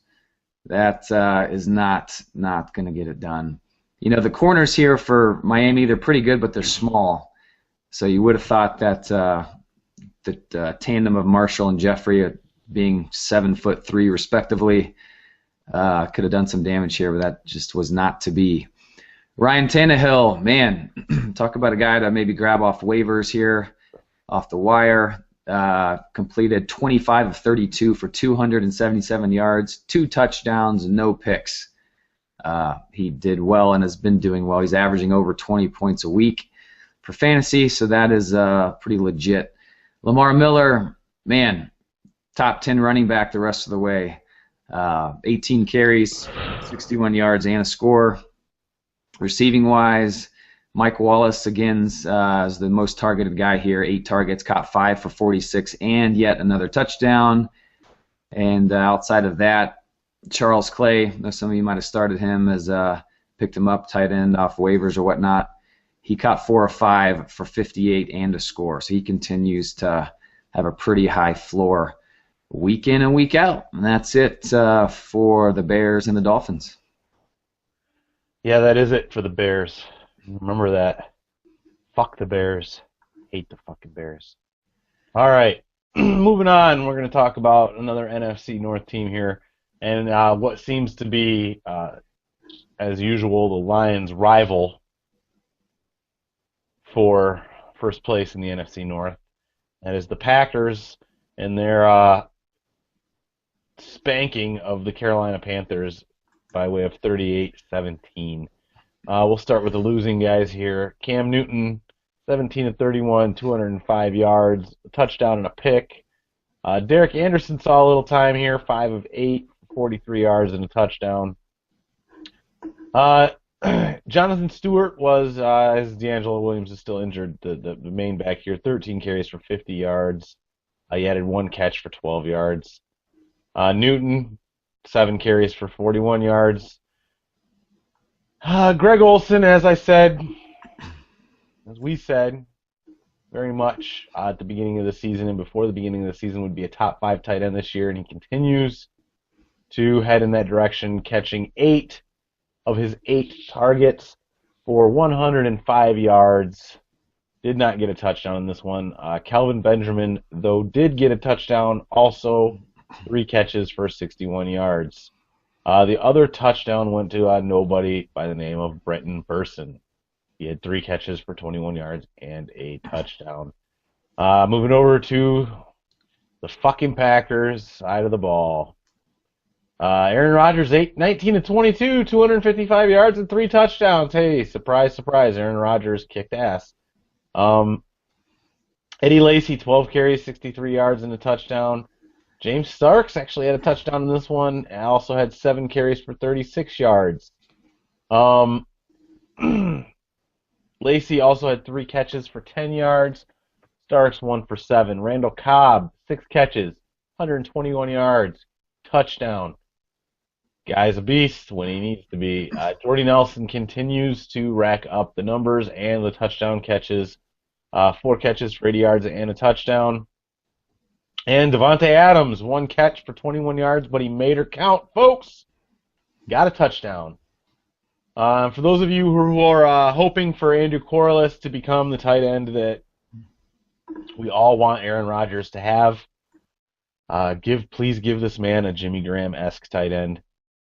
That is not going to get it done. You know, the corners here for Miami, they're pretty good, but they're small. So you would have thought that the tandem of Marshall and Jeffrey, being 7'3" respectively, could have done some damage here, but that just was not to be. Ryan Tannehill, man, talk about a guy to maybe grab off waivers here, off the wire. Completed 25 of 32 for 277 yards, 2 touchdowns, no picks. He did well and has been doing well. He's averaging over 20 points a week for fantasy, so that is pretty legit. Lamar Miller, man, top 10 running back the rest of the way. 18 carries, 61 yards, and a score. Receiving-wise, Mike Wallace, again, is the most targeted guy here. 8 targets, caught 5 for 46, and yet another touchdown. And outside of that, Charles Clay, I know some of you might have started him as picked him up, tight end off waivers or whatnot. He caught 4 or 5 for 58 and a score. So he continues to have a pretty high floor week in and week out. And that's it for the Bears and the Dolphins. Yeah, that is it for the Bears. Remember that. Fuck the Bears. Hate the fucking Bears. All right. Moving on, we're going to talk about another NFC North team here. And what seems to be, as usual, the Lions' rival for first place in the NFC North. That is the Packers and their spanking of the Carolina Panthers by way of 38-17. We'll start with the losing guys here. Cam Newton, 17 of 31, 205 yards, a touchdown and a pick. Derek Anderson saw a little time here, 5 of 8, 43 yards and a touchdown. Jonathan Stewart was, as D'Angelo Williams is still injured, the main back here, 13 carries for 50 yards. He added 1 catch for 12 yards. Newton, 7 carries for 41 yards. Greg Olsen, as we said, very much at the beginning of the season and before the beginning of the season would be a top 5 tight end this year, and he continues to head in that direction, catching 8 of his 8 targets for 105 yards. Did not get a touchdown in this one. Kelvin Benjamin, though, did get a touchdown, also 3 catches for 61 yards. The other touchdown went to nobody by the name of Brenton Burson. He had 3 catches for 21 yards and a touchdown. Moving over to the fucking Packers side of the ball. Aaron Rodgers, 19 of 22, 255 yards and 3 touchdowns. Hey, surprise, surprise, Aaron Rodgers kicked ass. Eddie Lacy, 12 carries, 63 yards and a touchdown. James Starks actually had a touchdown in this one and also had 7 carries for 36 yards. Um, Lacey also had 3 catches for 10 yards. Starks 1 for 7. Randall Cobb 6 catches, 121 yards, touchdown. Guy's a beast when he needs to be. Jordy Nelson continues to rack up the numbers and the touchdown catches. 4 catches for 80 yards and a touchdown. And Devontae Adams, 1 catch for 21 yards, but he made her count, folks. Got a touchdown. For those of you who are hoping for Andrew Corliss to become the tight end that we all want Aaron Rodgers to have, please give this man a Jimmy Graham-esque tight end.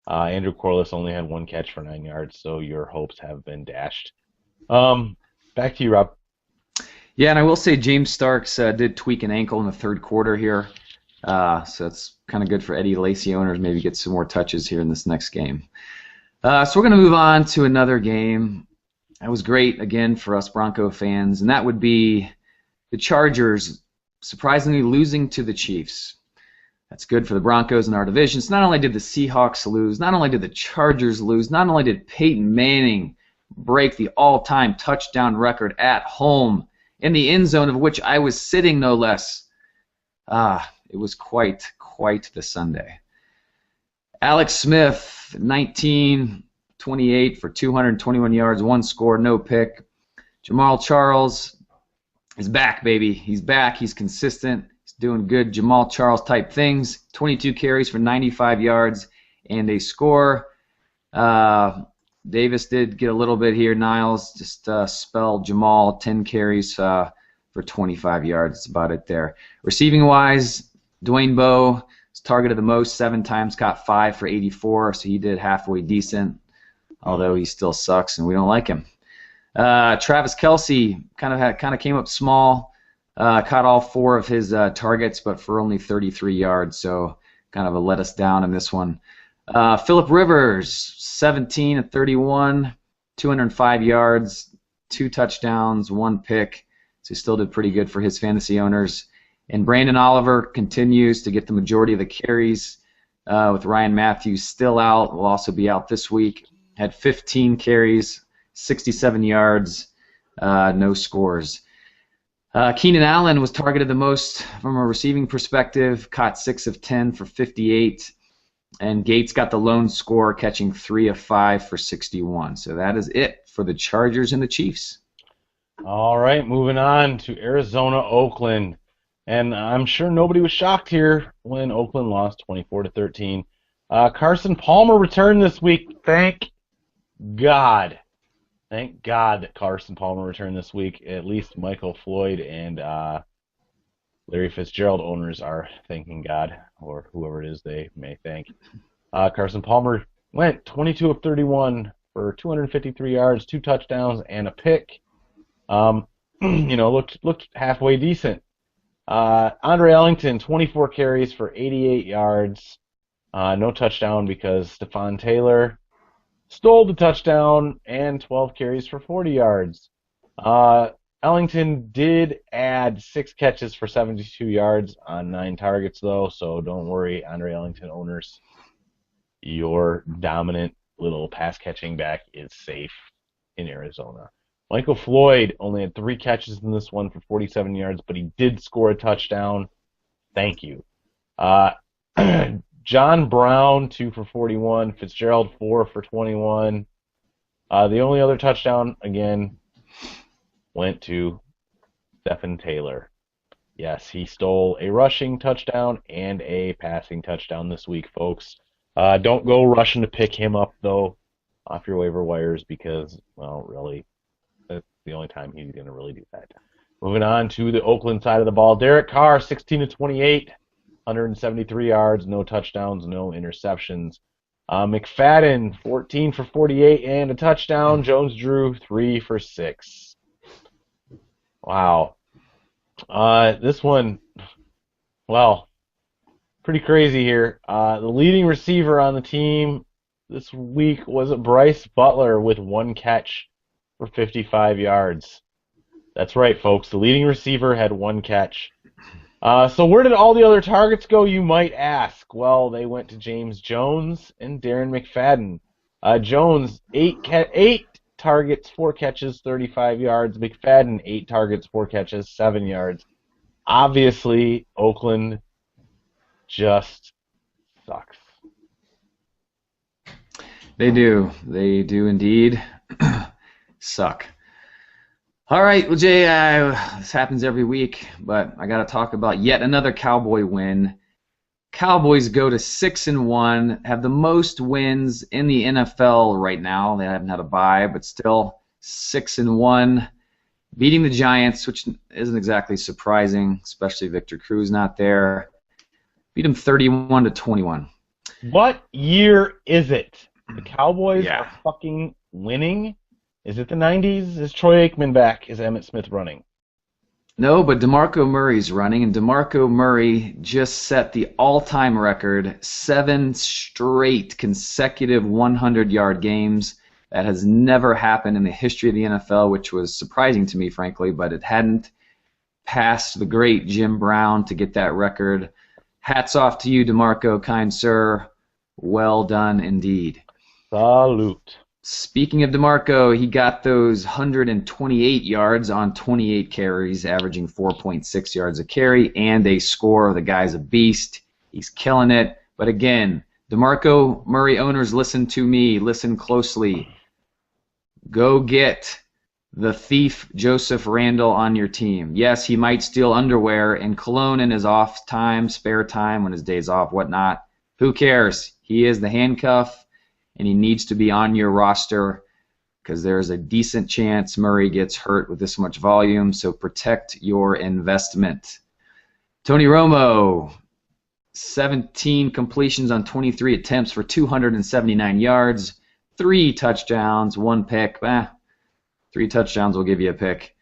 Andrew Corliss only had 1 catch for 9 yards, so your hopes have been dashed. Back to you, Rob. Yeah, and I will say James Starks did tweak an ankle in the third quarter here, so it's kind of good for Eddie Lacy owners. Maybe get some more touches here in this next game. So we're going to move on to another game. That was great, again, for us Bronco fans, and that would be the Chargers surprisingly losing to the Chiefs. That's good for the Broncos in our division. So not only did the Seahawks lose, not only did the Chargers lose, not only did Peyton Manning break the all-time touchdown record at home in the end zone, of which I was sitting, no less. It was quite the Sunday. Alex Smith, 19-28 for 221 yards, 1 score, no pick. Jamal Charles is back, baby. He's back. He's consistent. He's doing good Jamal Charles type things. 22 carries for 95 yards and a score. Davis did get a little bit here. Niles just spelled Jamal, 10 carries for 25 yards. That's about it there. Receiving-wise, Dwayne Bowe was targeted the most, 7 times, caught 5 for 84, so he did halfway decent, although he still sucks and we don't like him. Travis Kelce kind of came up small, caught all 4 of his targets, but for only 33 yards, so kind of a let us down in this one. Phillip Rivers, 17-31, 205 yards, 2 touchdowns, 1 pick, so he still did pretty good for his fantasy owners. And Brandon Oliver continues to get the majority of the carries, with Ryan Matthews still out, will also be out this week. Had 15 carries, 67 yards, no scores. Keenan Allen was targeted the most from a receiving perspective, caught 6 of 10 for 58, and Gates got the lone score, catching 3 of 5 for 61. So that is it for the Chargers and the Chiefs. All right, moving on to Arizona, Oakland. And I'm sure nobody was shocked here when Oakland lost 24-13. Carson Palmer returned this week. Thank God. Thank God that Carson Palmer returned this week. At least Michael Floyd and Larry Fitzgerald owners are thanking God, or whoever it is they may thank. Carson Palmer went 22 of 31 for 253 yards, 2 touchdowns, and a pick. Looked halfway decent. Andre Ellington, 24 carries for 88 yards. No touchdown because Stephon Taylor stole the touchdown, and 12 carries for 40 yards. Ellington did add 6 catches for 72 yards on 9 targets, though, so don't worry, Andre Ellington owners. Your dominant little pass-catching back is safe in Arizona. Michael Floyd only had 3 catches in this one for 47 yards, but he did score a touchdown. Thank you. John Brown, 2 for 41. Fitzgerald, 4 for 21. The only other touchdown, again, went to Stephen Taylor. Yes, he stole a rushing touchdown and a passing touchdown this week, folks. Don't go rushing to pick him up, though, off your waiver wires because, well, really, that's the only time he's going to really do that. Moving on to the Oakland side of the ball. Derek Carr, 16-28, 173 yards, no touchdowns, no interceptions. McFadden, 14 for 48 and a touchdown. Jones-Drew, 3 for 6. Wow. This one, well, pretty crazy here. The leading receiver on the team this week was Bryce Butler with 1 catch for 55 yards. That's right, folks. The leading receiver had 1 catch. So where did all the other targets go, you might ask? Well, they went to James Jones and Darren McFadden. Jones, eight targets, 4 catches, 35 yards. McFadden, 8 targets, 4 catches, 7 yards. Obviously, Oakland just sucks. They do. They do indeed suck. All right, well, Jay, this happens every week, but I got to talk about yet another Cowboy win. Cowboys go to 6-1, have the most wins in the NFL right now. They haven't had a bye, but still 6-1, beating the Giants, which isn't exactly surprising, especially Victor Cruz not there. Beat them 31-21. What year is it? The Cowboys are fucking winning. Is it the 90s? Is Troy Aikman back? Is Emmitt Smith running? No, but DeMarco Murray's running, and DeMarco Murray just set the all-time record, 7 straight consecutive 100-yard games. That has never happened in the history of the NFL, which was surprising to me, frankly, but it hadn't passed the great Jim Brown to get that record. Hats off to you, DeMarco, kind sir. Well done indeed. Salute. Speaking of DeMarco, he got those 128 yards on 28 carries, averaging 4.6 yards a carry, and a score. The guy's a beast. He's killing it. But again, DeMarco Murray owners, listen to me. Listen closely. Go get the thief Joseph Randle on your team. Yes, he might steal underwear and cologne in his off time, spare time, when his day's off, whatnot. Who cares? He is the handcuff. And he needs to be on your roster because there's a decent chance Murray gets hurt with this much volume, so protect your investment. Tony Romo, 17 completions on 23 attempts for 279 yards, 3 touchdowns, 1 pick. 3 touchdowns will give you a pick.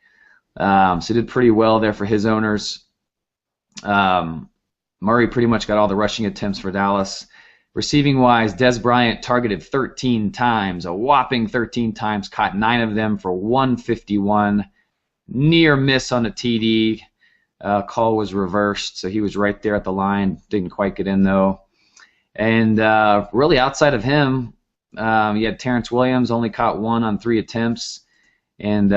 So he did pretty well there for his owners. Murray pretty much got all the rushing attempts for Dallas. Receiving-wise, Des Bryant targeted 13 times, a whopping 13 times, caught 9 of them for 151. Near miss on the TD. Call was reversed, so he was right there at the line. Didn't quite get in, though. And really outside of him, you had Terrence Williams, only caught 1 on 3 attempts. And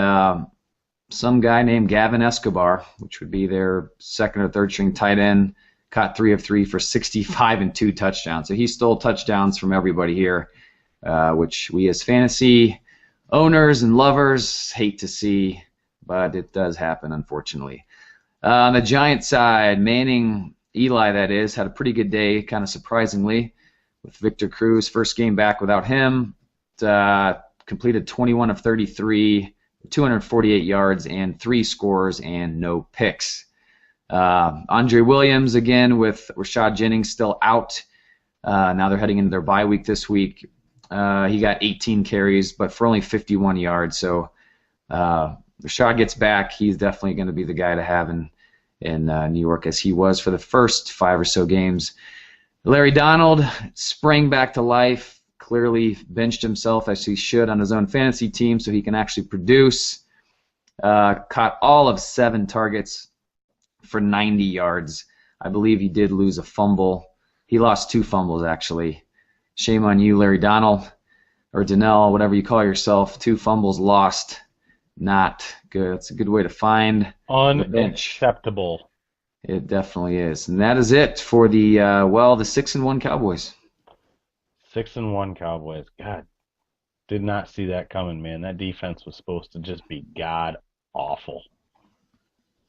some guy named Gavin Escobar, which would be their second or third string tight end, caught 3 of 3 for 65 and 2 touchdowns. So he stole touchdowns from everybody here, which we as fantasy owners and lovers hate to see, but it does happen, unfortunately. On the Giants side, Manning, Eli that is, had a pretty good day, kind of surprisingly, with Victor Cruz. First game back without him. Completed 21 of 33, 248 yards, and 3 scores and no picks. Andre Williams, again, with Rashad Jennings still out. Now they're heading into their bye week this week. He got 18 carries, but for only 51 yards. So Rashad gets back. He's definitely going to be the guy to have in New York, as he was for the first 5 or so games. Larry Donald sprang back to life, clearly benched himself as he should on his own fantasy team so he can actually produce. Caught all of 7 targets for 90 yards. I believe he did lose a fumble. He lost 2 fumbles, actually. Shame on you, Larry Donald, or Donnell, whatever you call yourself. 2 fumbles lost. Not good. It's a good way to find the bench. Unacceptable. It definitely is. And that is it for the 6-1 Cowboys. 6-1 Cowboys. God, did not see that coming, man. That defense was supposed to just be god awful.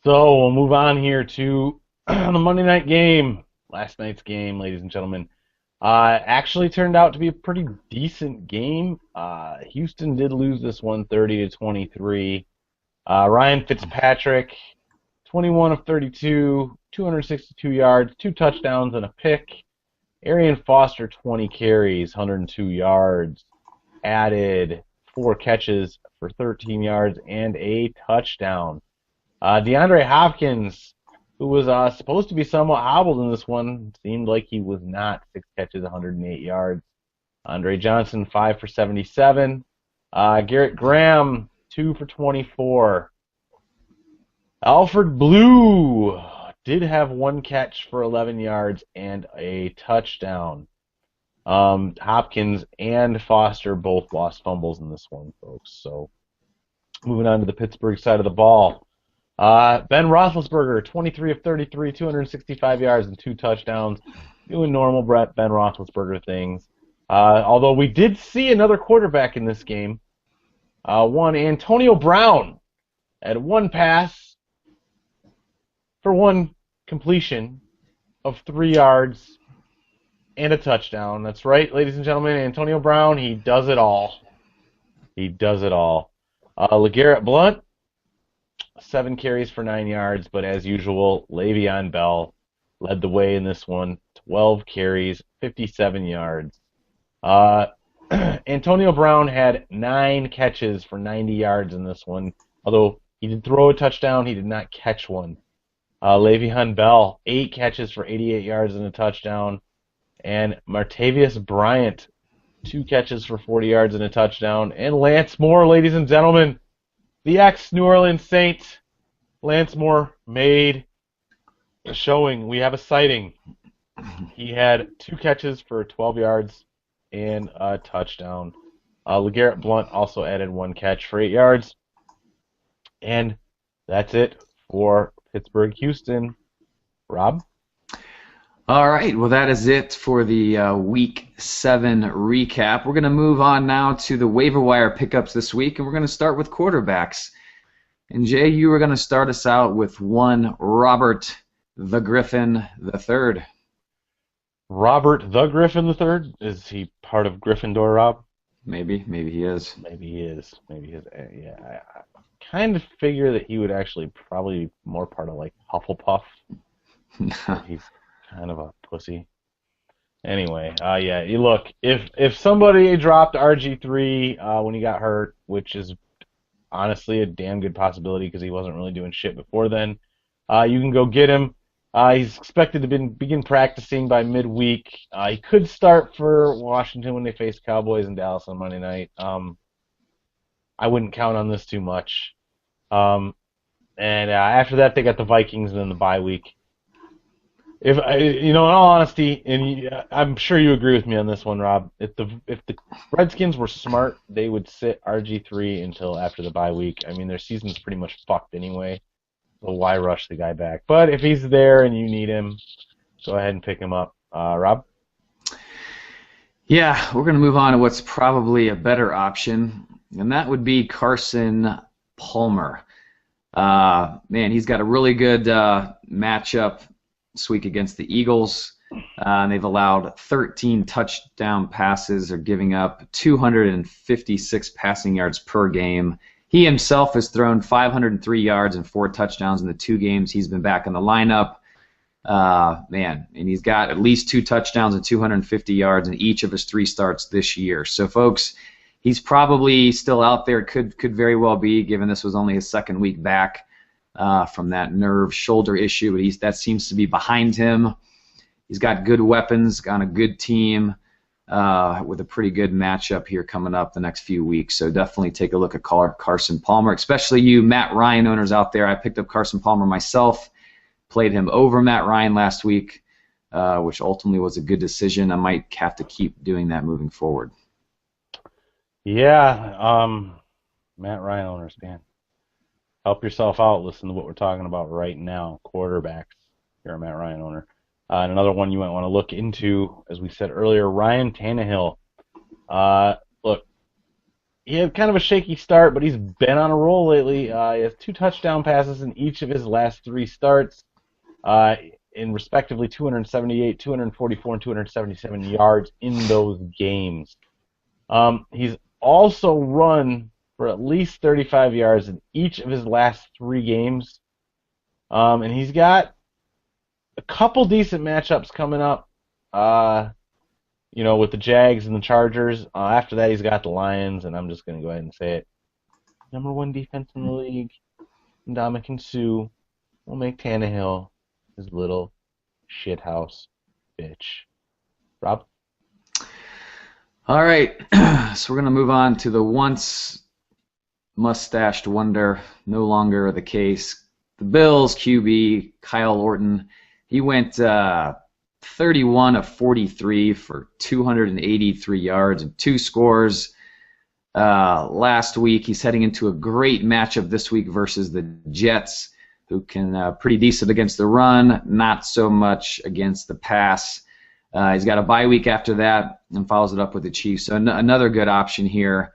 So we'll move on here to the Monday night game. Last night's game, ladies and gentlemen, actually turned out to be a pretty decent game. Houston did lose this one 30-23. Ryan Fitzpatrick, 21 of 32, 262 yards, 2 touchdowns and a pick. Arian Foster, 20 carries, 102 yards, added 4 catches for 13 yards and a touchdown. DeAndre Hopkins, who was supposed to be somewhat hobbled in this one, seemed like he was not. 6 catches, 108 yards. Andre Johnson, 5 for 77. Garrett Graham, 2 for 24. Alfred Blue did have 1 catch for 11 yards and a touchdown. Hopkins and Foster both lost fumbles in this one, folks. So moving on to the Pittsburgh side of the ball. Ben Roethlisberger, 23 of 33, 265 yards and 2 touchdowns. Doing normal Ben Roethlisberger things. Although we did see another quarterback in this game. One Antonio Brown had one pass for one completion of 3 yards and a touchdown. That's right, ladies and gentlemen. Antonio Brown, he does it all. He does it all. LeGarrette Blount, 7 carries for 9 yards, but as usual, Le'Veon Bell led the way in this one. 12 carries, 57 yards. Antonio Brown had 9 catches for 90 yards in this one. Although he did throw a touchdown, he did not catch one. Le'Veon Bell, 8 catches for 88 yards and a touchdown. And Martavius Bryant, 2 catches for 40 yards and a touchdown. And Lance Moore, ladies and gentlemen, the ex-New Orleans Saint, Lance Moore made a showing. We have a sighting. He had 2 catches for 12 yards and a touchdown. LeGarrette Blount also added 1 catch for 8 yards. And that's it for Pittsburgh-Houston. Rob? All right, well, that is it for the Week 7 recap. We're going to move on now to the waiver wire pickups this week, and we're going to start with quarterbacks. And, Jay, you were going to start us out with one Robert the Griffin III. Robert the Griffin III? Is he part of Gryffindor, Rob? Maybe he is. Maybe he is. Yeah, I kind of figure that he would actually probably be more part of, like, Hufflepuff. He's kind of a pussy. Anyway, yeah, look, if somebody dropped RG3 when he got hurt, which is honestly a damn good possibility because he wasn't really doing shit before then, you can go get him. He's expected to begin practicing by midweek. He could start for Washington when they face Cowboys and Dallas on Monday night. I wouldn't count on this too much. And after that, they got the Vikings and then the bye week. In all honesty, and I'm sure you agree with me on this one, Rob, if the Redskins were smart, they would sit RG3 until after the bye week. I mean, their season's pretty much fucked anyway, so why rush the guy back? But if he's there and you need him, go ahead and pick him up. Rob? Yeah, we're going to move on to what's probably a better option, and that would be Carson Palmer. Man, he's got a really good matchup this week against the Eagles. And they've allowed 13 touchdown passes, or giving up 256 passing yards per game. He himself has thrown 503 yards and 4 touchdowns in the 2 games he's been back in the lineup. And he's got at least 2 touchdowns and 250 yards in each of his 3 starts this year. So, folks, he's probably still out there. Could very well be, given this was only his 2nd week back from that nerve shoulder issue, but that seems to be behind him. He's got good weapons, got a good team with a pretty good matchup here coming up the next few weeks. So definitely take a look at Carson Palmer, especially you Matt Ryan owners out there. I picked up Carson Palmer myself, played him over Matt Ryan last week, which ultimately was a good decision. I might have to keep doing that moving forward. Yeah, Matt Ryan owners, man. Help yourself out. Listen to what we're talking about right now. Quarterbacks. You're a Matt Ryan owner. And another one you might want to look into, as we said earlier, Ryan Tannehill. Look, he had kind of a shaky start, but he's been on a roll lately. He has 2 touchdown passes in each of his last 3 starts, in respectively 278, 244, and 277 yards in those games. He's also run for at least 35 yards in each of his last 3 games. And he's got a couple decent matchups coming up, with the Jags and the Chargers. After that, he's got the Lions, and I'm just going to go ahead and say it. Number 1 defense in the league, Ndamukong Suh, will make Tannehill his little shithouse bitch. Rob? All right, so we're going to move on to the once mustached wonder, no longer the case. The Bills QB, Kyle Orton, he went 31 of 43 for 283 yards and 2 scores last week. He's heading into a great matchup this week versus the Jets, who can pretty decent against the run, not so much against the pass. He's got a bye week after that and follows it up with the Chiefs. So another good option here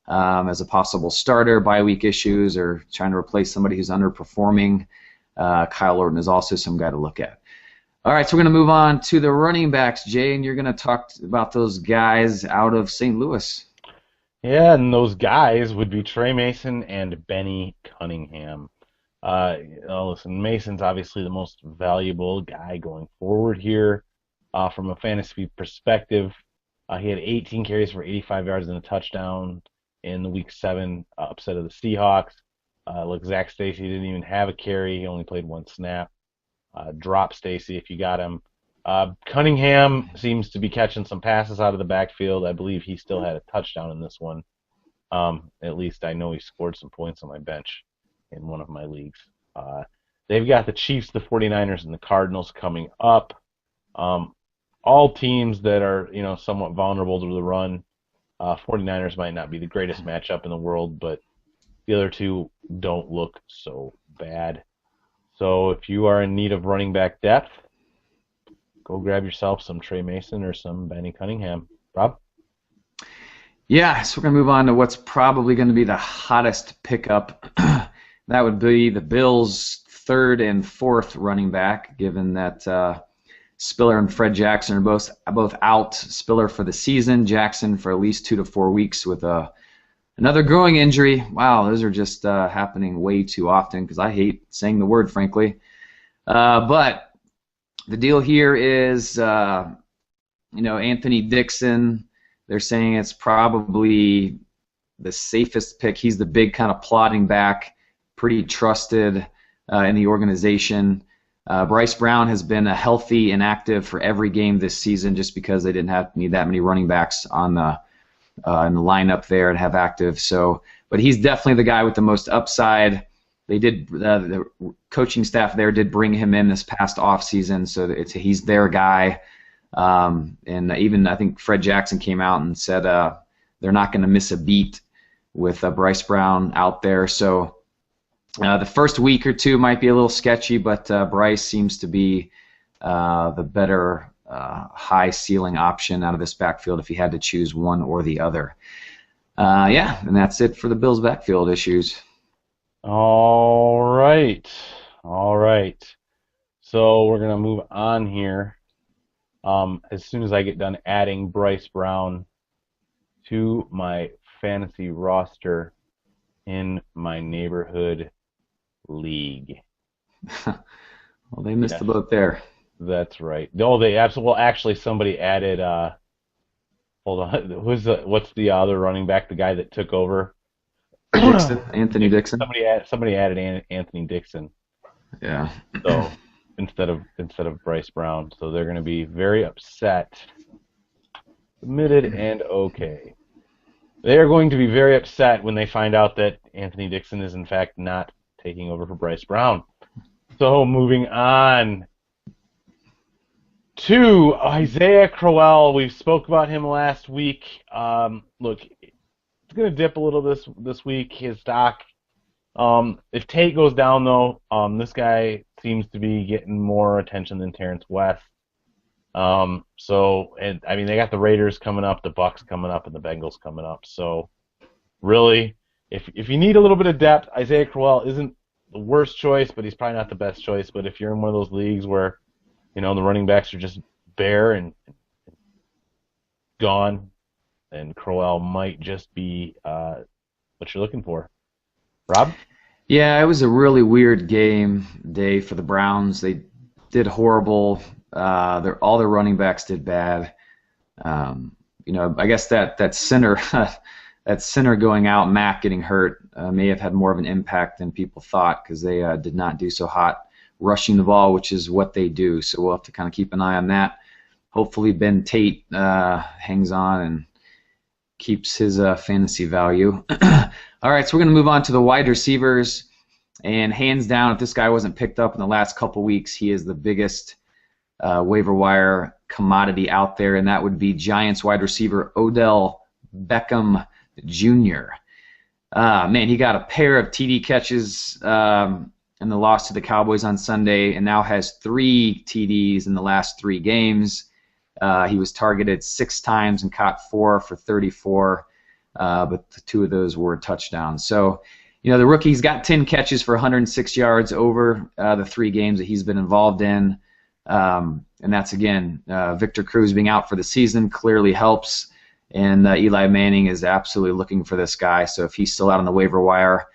as a possible starter. Bye week issues or trying to replace somebody who's underperforming. Kyle Orton is also some guy to look at. All right, so we're going to move on to the running backs, Jay, and you're going to talk about those guys out of St. Louis. Yeah, and those guys would be Trey Mason and Benny Cunningham. Listen, Mason's obviously the most valuable guy going forward here from a fantasy perspective. He had 18 carries for 85 yards and a touchdown in the Week 7 upset of the Seahawks. Look, Zach Stacy didn't even have a carry. He only played 1 snap. Drop Stacy if you got him. Cunningham seems to be catching some passes out of the backfield. I believe he still had a touchdown in this one. At least I know he scored some points on my bench in one of my leagues. They've got the Chiefs, the 49ers, and the Cardinals coming up. All teams that are, somewhat vulnerable to the run. 49ers might not be the greatest matchup in the world, but the other two don't look so bad. So if you are in need of running back depth, go grab yourself some Trey Mason or some Benny Cunningham. Rob? Yeah, so we're going to move on to what's probably going to be the hottest pickup. That would be the Bills' 3rd and 4th running back, given that Spiller and Fred Jackson are both out. Spiller for the season, Jackson for at least 2 to 4 weeks with another growing injury. Wow, those are just happening way too often because I hate saying the word, frankly. But the deal here is, Anthony Dixon, they're saying it's probably the safest pick. He's the big kind of plodding back, pretty trusted in the organization. Bryce Brown has been a healthy and active for every game this season just because they didn't need that many running backs on the in the lineup there and have active. So, but he's definitely the guy with the most upside. They did the coaching staff there did bring him in this past offseason, so he's their guy. And even I think Fred Jackson came out and said they're not going to miss a beat with Bryce Brown out there. So the first week or two might be a little sketchy, but Bryce seems to be the better high ceiling option out of this backfield if you had to choose one or the other. And that's it for the Bills' backfield issues. All right. So we're going to move on here. As soon as I get done adding Bryce Brown to my fantasy roster in my neighborhood league. Well, they missed the boat there. That's right. No, they absolutely. Well, actually, somebody added. Hold on. What's the other running back? The guy that took over. Dixon, Anthony Dixon. Somebody added Anthony Dixon. Yeah. So instead of Bryce Brown, so they're going to be very upset. Submitted and okay. They are going to be very upset when they find out that Anthony Dixon is in fact not taking over for Bryce Brown. So moving on to Isaiah Crowell. We spoke about him last week. Look, it's going to dip a little this week, his stock. If Tate goes down, though, this guy seems to be getting more attention than Terrence West. They got the Raiders coming up, the Bucs coming up, and the Bengals coming up. So, really, if you need a little bit of depth, Isaiah Crowell isn't the worst choice, but he's probably not the best choice. But if you're in one of those leagues where the running backs are just bare and gone, then Crowell might just be what you're looking for. Rob? Yeah, it was a really weird game day for the Browns. They did horrible. All their running backs did bad. I guess that center that center going out, Mack getting hurt, may have had more of an impact than people thought because they did not do so hot rushing the ball, which is what they do. So we'll have to kind of keep an eye on that. Hopefully Ben Tate hangs on and keeps his fantasy value. All right, so we're going to move on to the wide receivers. And hands down, if this guy wasn't picked up in the last couple weeks, he is the biggest waiver wire commodity out there, and that would be Giants wide receiver Odell Beckham Jr. Man, he got a pair of TD catches in the loss to the Cowboys on Sunday, and now has 3 TDs in the last 3 games. He was targeted 6 times and caught 4 for 34, but 2 of those were touchdowns. So, the rookie's got 10 catches for 106 yards over the 3 games that he's been involved in. And that's, again, Victor Cruz being out for the season clearly helps. And Eli Manning is absolutely looking for this guy. So if he's still out on the waiver wire,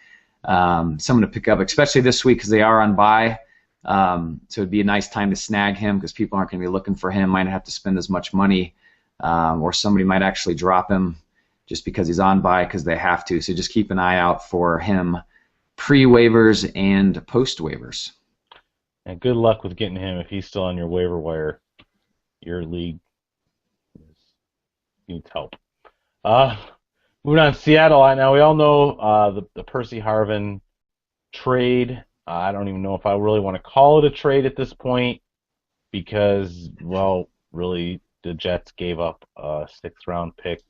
someone to pick up, especially this week because they are on bye. So it'd be a nice time to snag him because people aren't going to be looking for him, might not have to spend as much money, or somebody might actually drop him just because he's on bye because they have to. So just keep an eye out for him pre-waivers and post-waivers. And good luck with getting him if he's still on your waiver wire. Your league needs help. Moving on, Seattle. Now we all know the Percy Harvin trade. I don't even know if I really want to call it a trade at this point because, well, really the Jets gave up a 6th-round pick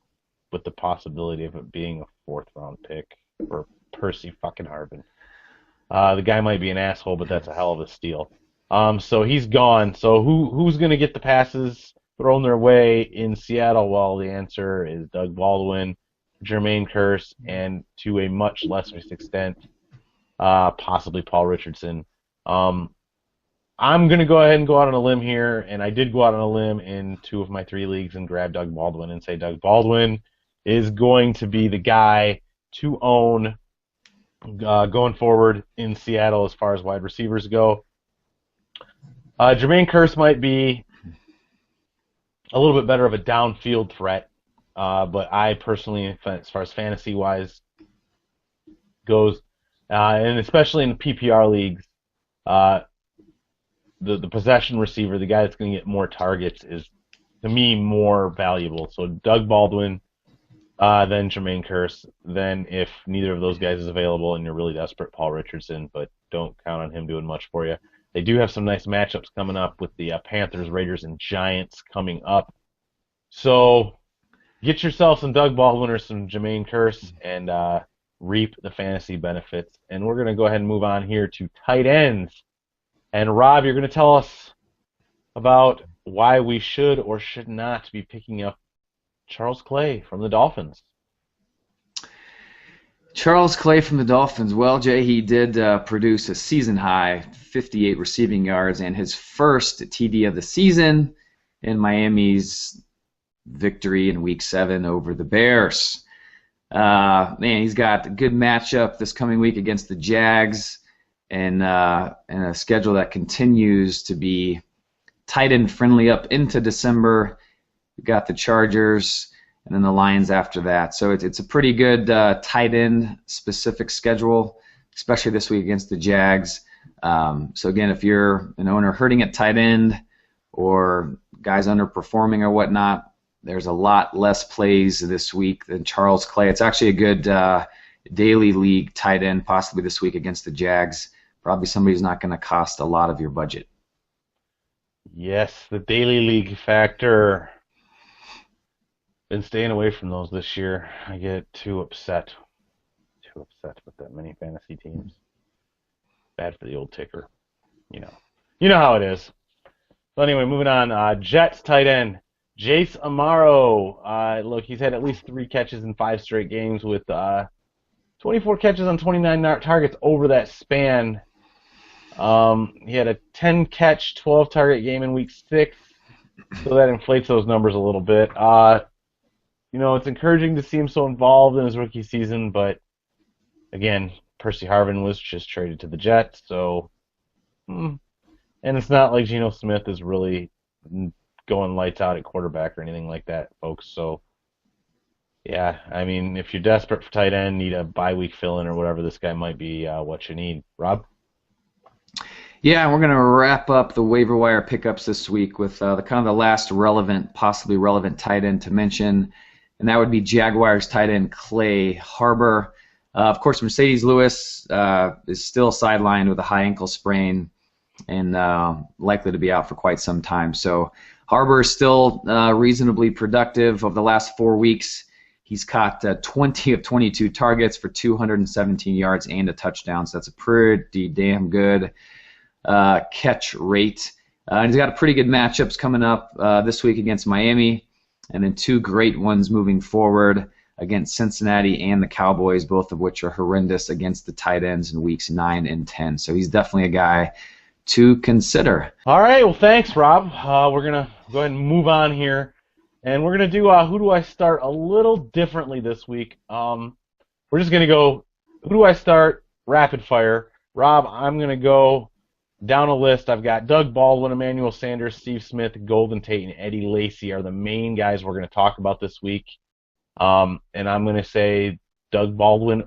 with the possibility of it being a 4th-round pick for Percy fucking Harvin. The guy might be an asshole, but that's a hell of a steal. So he's gone. So who's going to get the passes thrown their way in Seattle? Well, the answer is Doug Baldwin, Jermaine Kearse, and to a much lesser extent, possibly Paul Richardson. I'm going to go ahead and go out on a limb here, and I did go out on a limb in 2 of my 3 leagues and grab Doug Baldwin and say Doug Baldwin is going to be the guy to own going forward in Seattle as far as wide receivers go. Jermaine Kearse might be a little bit better of a downfield threat, but I personally, as far as fantasy-wise goes, and especially in the PPR leagues, the possession receiver, the guy that's going to get more targets, is, to me, more valuable. So Doug Baldwin, then Jermaine Kearse, then if neither of those guys is available and you're really desperate, Paul Richardson, but don't count on him doing much for you. They do have some nice matchups coming up with the Panthers, Raiders, and Giants coming up. So get yourself some Doug Baldwin or some Jermaine Kearse and reap the fantasy benefits. And we're going to go ahead and move on here to tight ends. And Rob, you're going to tell us about why we should or should not be picking up Charles Clay from the Dolphins. Charles Clay from the Dolphins. Well, Jay, he did produce a season-high 58 receiving yards and his first TD of the season in Miami's victory in Week 7 over the Bears. Man, he's got a good matchup this coming week against the Jags and a schedule that continues to be tight end friendly up into December. We've got the Chargers and then the Lions after that. So it's a pretty good tight end specific schedule, especially this week against the Jags. So again, if you're an owner hurting at tight end or guys underperforming or whatnot, there's a lot less plays this week than Charles Clay. It's actually a good daily league tight end possibly this week against the Jags. Probably somebody who's not going to cost a lot of your budget. Yes, the daily league factor. Been staying away from those this year. I get too upset with that many fantasy teams. Bad for the old ticker. You know how it is. So anyway, moving on. Jets tight end Jace Amaro. Look, he's had at least 3 catches in 5 straight games with 24 catches on 29 targets over that span. He had a 10-catch, 12-target game in Week 6, so that inflates those numbers a little bit. It's encouraging to see him so involved in his rookie season, but again, Percy Harvin was just traded to the Jets, so and it's not like Geno Smith is really going lights out at quarterback or anything like that, folks. So yeah, I mean, if you're desperate for tight end, need a bye week fill-in or whatever, this guy might be what you need. Rob? Yeah, we're going to wrap up the waiver wire pickups this week with the kind of the last possibly relevant tight end to mention, and that would be Jaguars tight end Clay Harbor. Of course, Mercedes Lewis is still sidelined with a high ankle sprain. and likely to be out for quite some time. So Harbor is still reasonably productive. Over the last 4 weeks, he's caught 20 of 22 targets for 217 yards and a touchdown. So that's a pretty damn good catch rate. And he's got a pretty good matchups coming up this week against Miami, and then 2 great ones moving forward against Cincinnati and the Cowboys, both of which are horrendous against the tight ends in weeks 9 and 10. So he's definitely a guy to consider. All right, well, thanks, Rob. We're going to go ahead and move on here, and we're going to do who do I start a little differently this week. We're just going to go who do I start rapid fire. Rob, I'm going to go down a list. I've got Doug Baldwin, Emmanuel Sanders, Steve Smith, Golden Tate, and Eddie Lacy are the main guys we're going to talk about this week. And I'm going to say Doug Baldwin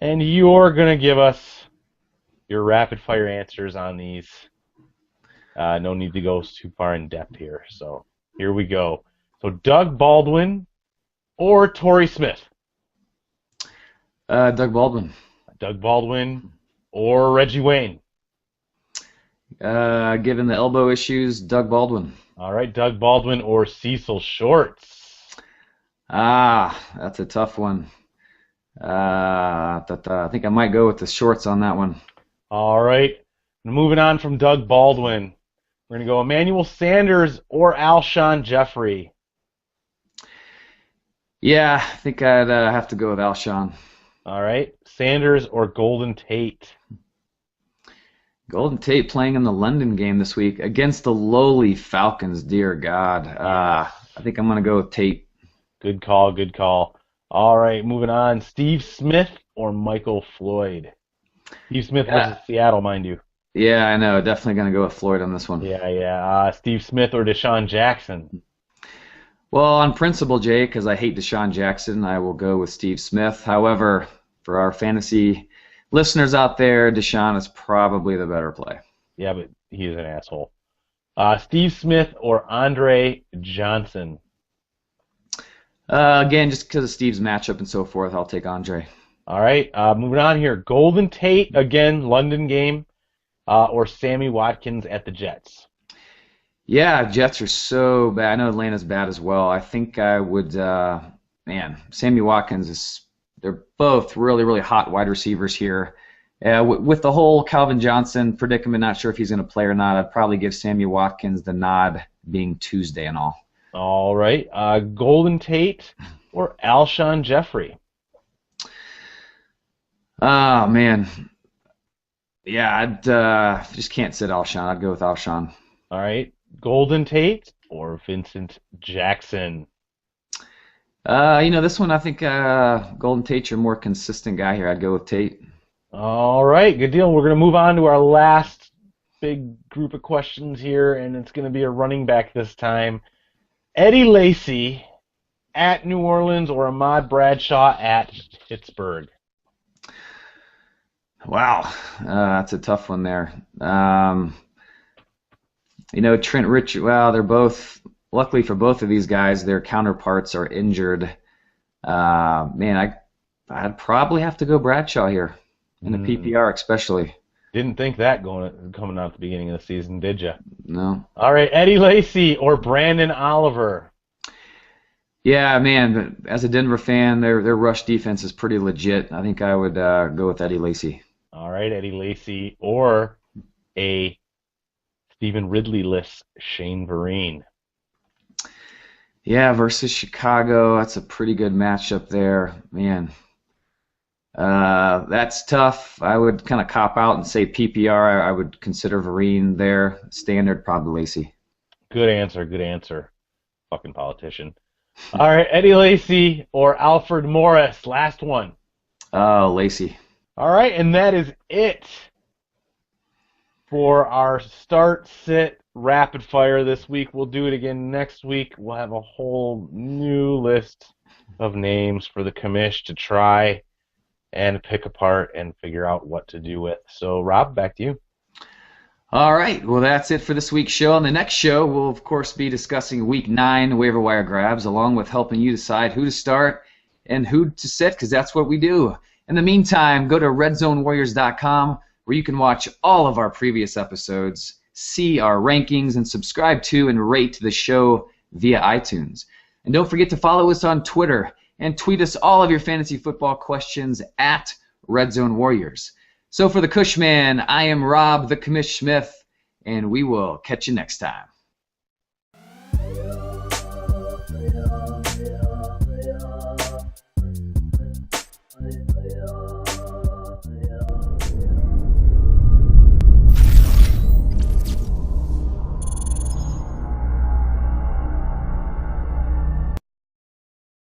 and you're going to give us your rapid fire answers on these. No need to go too far in depth here. So here we go. So Doug Baldwin or Torrey Smith? Doug Baldwin. Doug Baldwin or Reggie Wayne? Given the elbow issues, Doug Baldwin. All right, Doug Baldwin or Cecil Shorts? That's a tough one. I think I might go with the Shorts on that one. All right. Moving on from Doug Baldwin, we're going to go Emmanuel Sanders or Alshon Jeffrey. Yeah, I think I'd have to go with Alshon. All right. Sanders or Golden Tate? Golden Tate playing in the London game this week against the lowly Falcons. Dear God. I think I'm going to go with Tate. Good call, good call. All right, moving on. Steve Smith or Michael Floyd? Steve Smith versus Seattle, mind you. Yeah, I know. Definitely going to go with Floyd on this one. Yeah. Steve Smith or Deshaun Jackson? Well, on principle, Jay, because I hate Deshaun Jackson, I will go with Steve Smith. However, for our fantasy listeners out there, Deshaun is probably the better play. Yeah, but he is an asshole. Steve Smith or Andre Johnson? Again, just because of Steve's matchup and so forth, I'll take Andre. All right, moving on here. Golden Tate, again, London game, or Sammy Watkins at the Jets? Yeah, Jets are so bad. I know Atlanta's bad as well. I think I would, Sammy Watkins they're both really, really hot wide receivers here. With the whole Calvin Johnson predicament, not sure if he's going to play or not, I'd probably give Sammy Watkins the nod, being Tuesday and all. All right, Golden Tate or Alshon Jeffrey? Oh, man. Yeah, I'd just can't sit Alshon. I'd go with Alshon. All right, Golden Tate or Vincent Jackson? This one I think Golden Tate's your more consistent guy here. I'd go with Tate. All right, good deal. We're going to move on to our last big group of questions here, and it's going to be a running back this time. Eddie Lacy at New Orleans or Ahmad Bradshaw at Pittsburgh? Wow, that's a tough one there. Trent Richard, well, they're both, luckily for both of these guys, their counterparts are injured. I'd probably have to go Bradshaw here, in the PPR especially. Didn't think that coming out at the beginning of the season, did you? No. All right, Eddie Lacy or Brandon Oliver? Yeah, man, but as a Denver fan, their rush defense is pretty legit. I think I would go with Eddie Lacy. All right, Eddie Lacy or a Stephen Ridley-less Shane Vereen? Yeah, versus Chicago, that's a pretty good matchup there. Man, that's tough. I would kind of cop out and say PPR. I would consider Vereen there. Standard, probably Lacy. Good answer. Fucking politician. All right, Eddie Lacy or Alfred Morris? Last one. Lacy. All right, and that is it for our start, sit, rapid fire this week. We'll do it again next week. We'll have a whole new list of names for the commish to try and pick apart and figure out what to do with. So, Rob, back to you. All right, well, that's it for this week's show. On the next show, we'll, of course, be discussing Week 9 waiver wire grabs, along with helping you decide who to start and who to sit, because that's what we do. In the meantime, go to redzonewarriors.com, where you can watch all of our previous episodes, see our rankings, and subscribe to and rate the show via iTunes. And don't forget to follow us on Twitter and tweet us all of your fantasy football questions at Red Zone Warriors. So for the Cushman, I am Rob the Commish Smith, and we will catch you next time.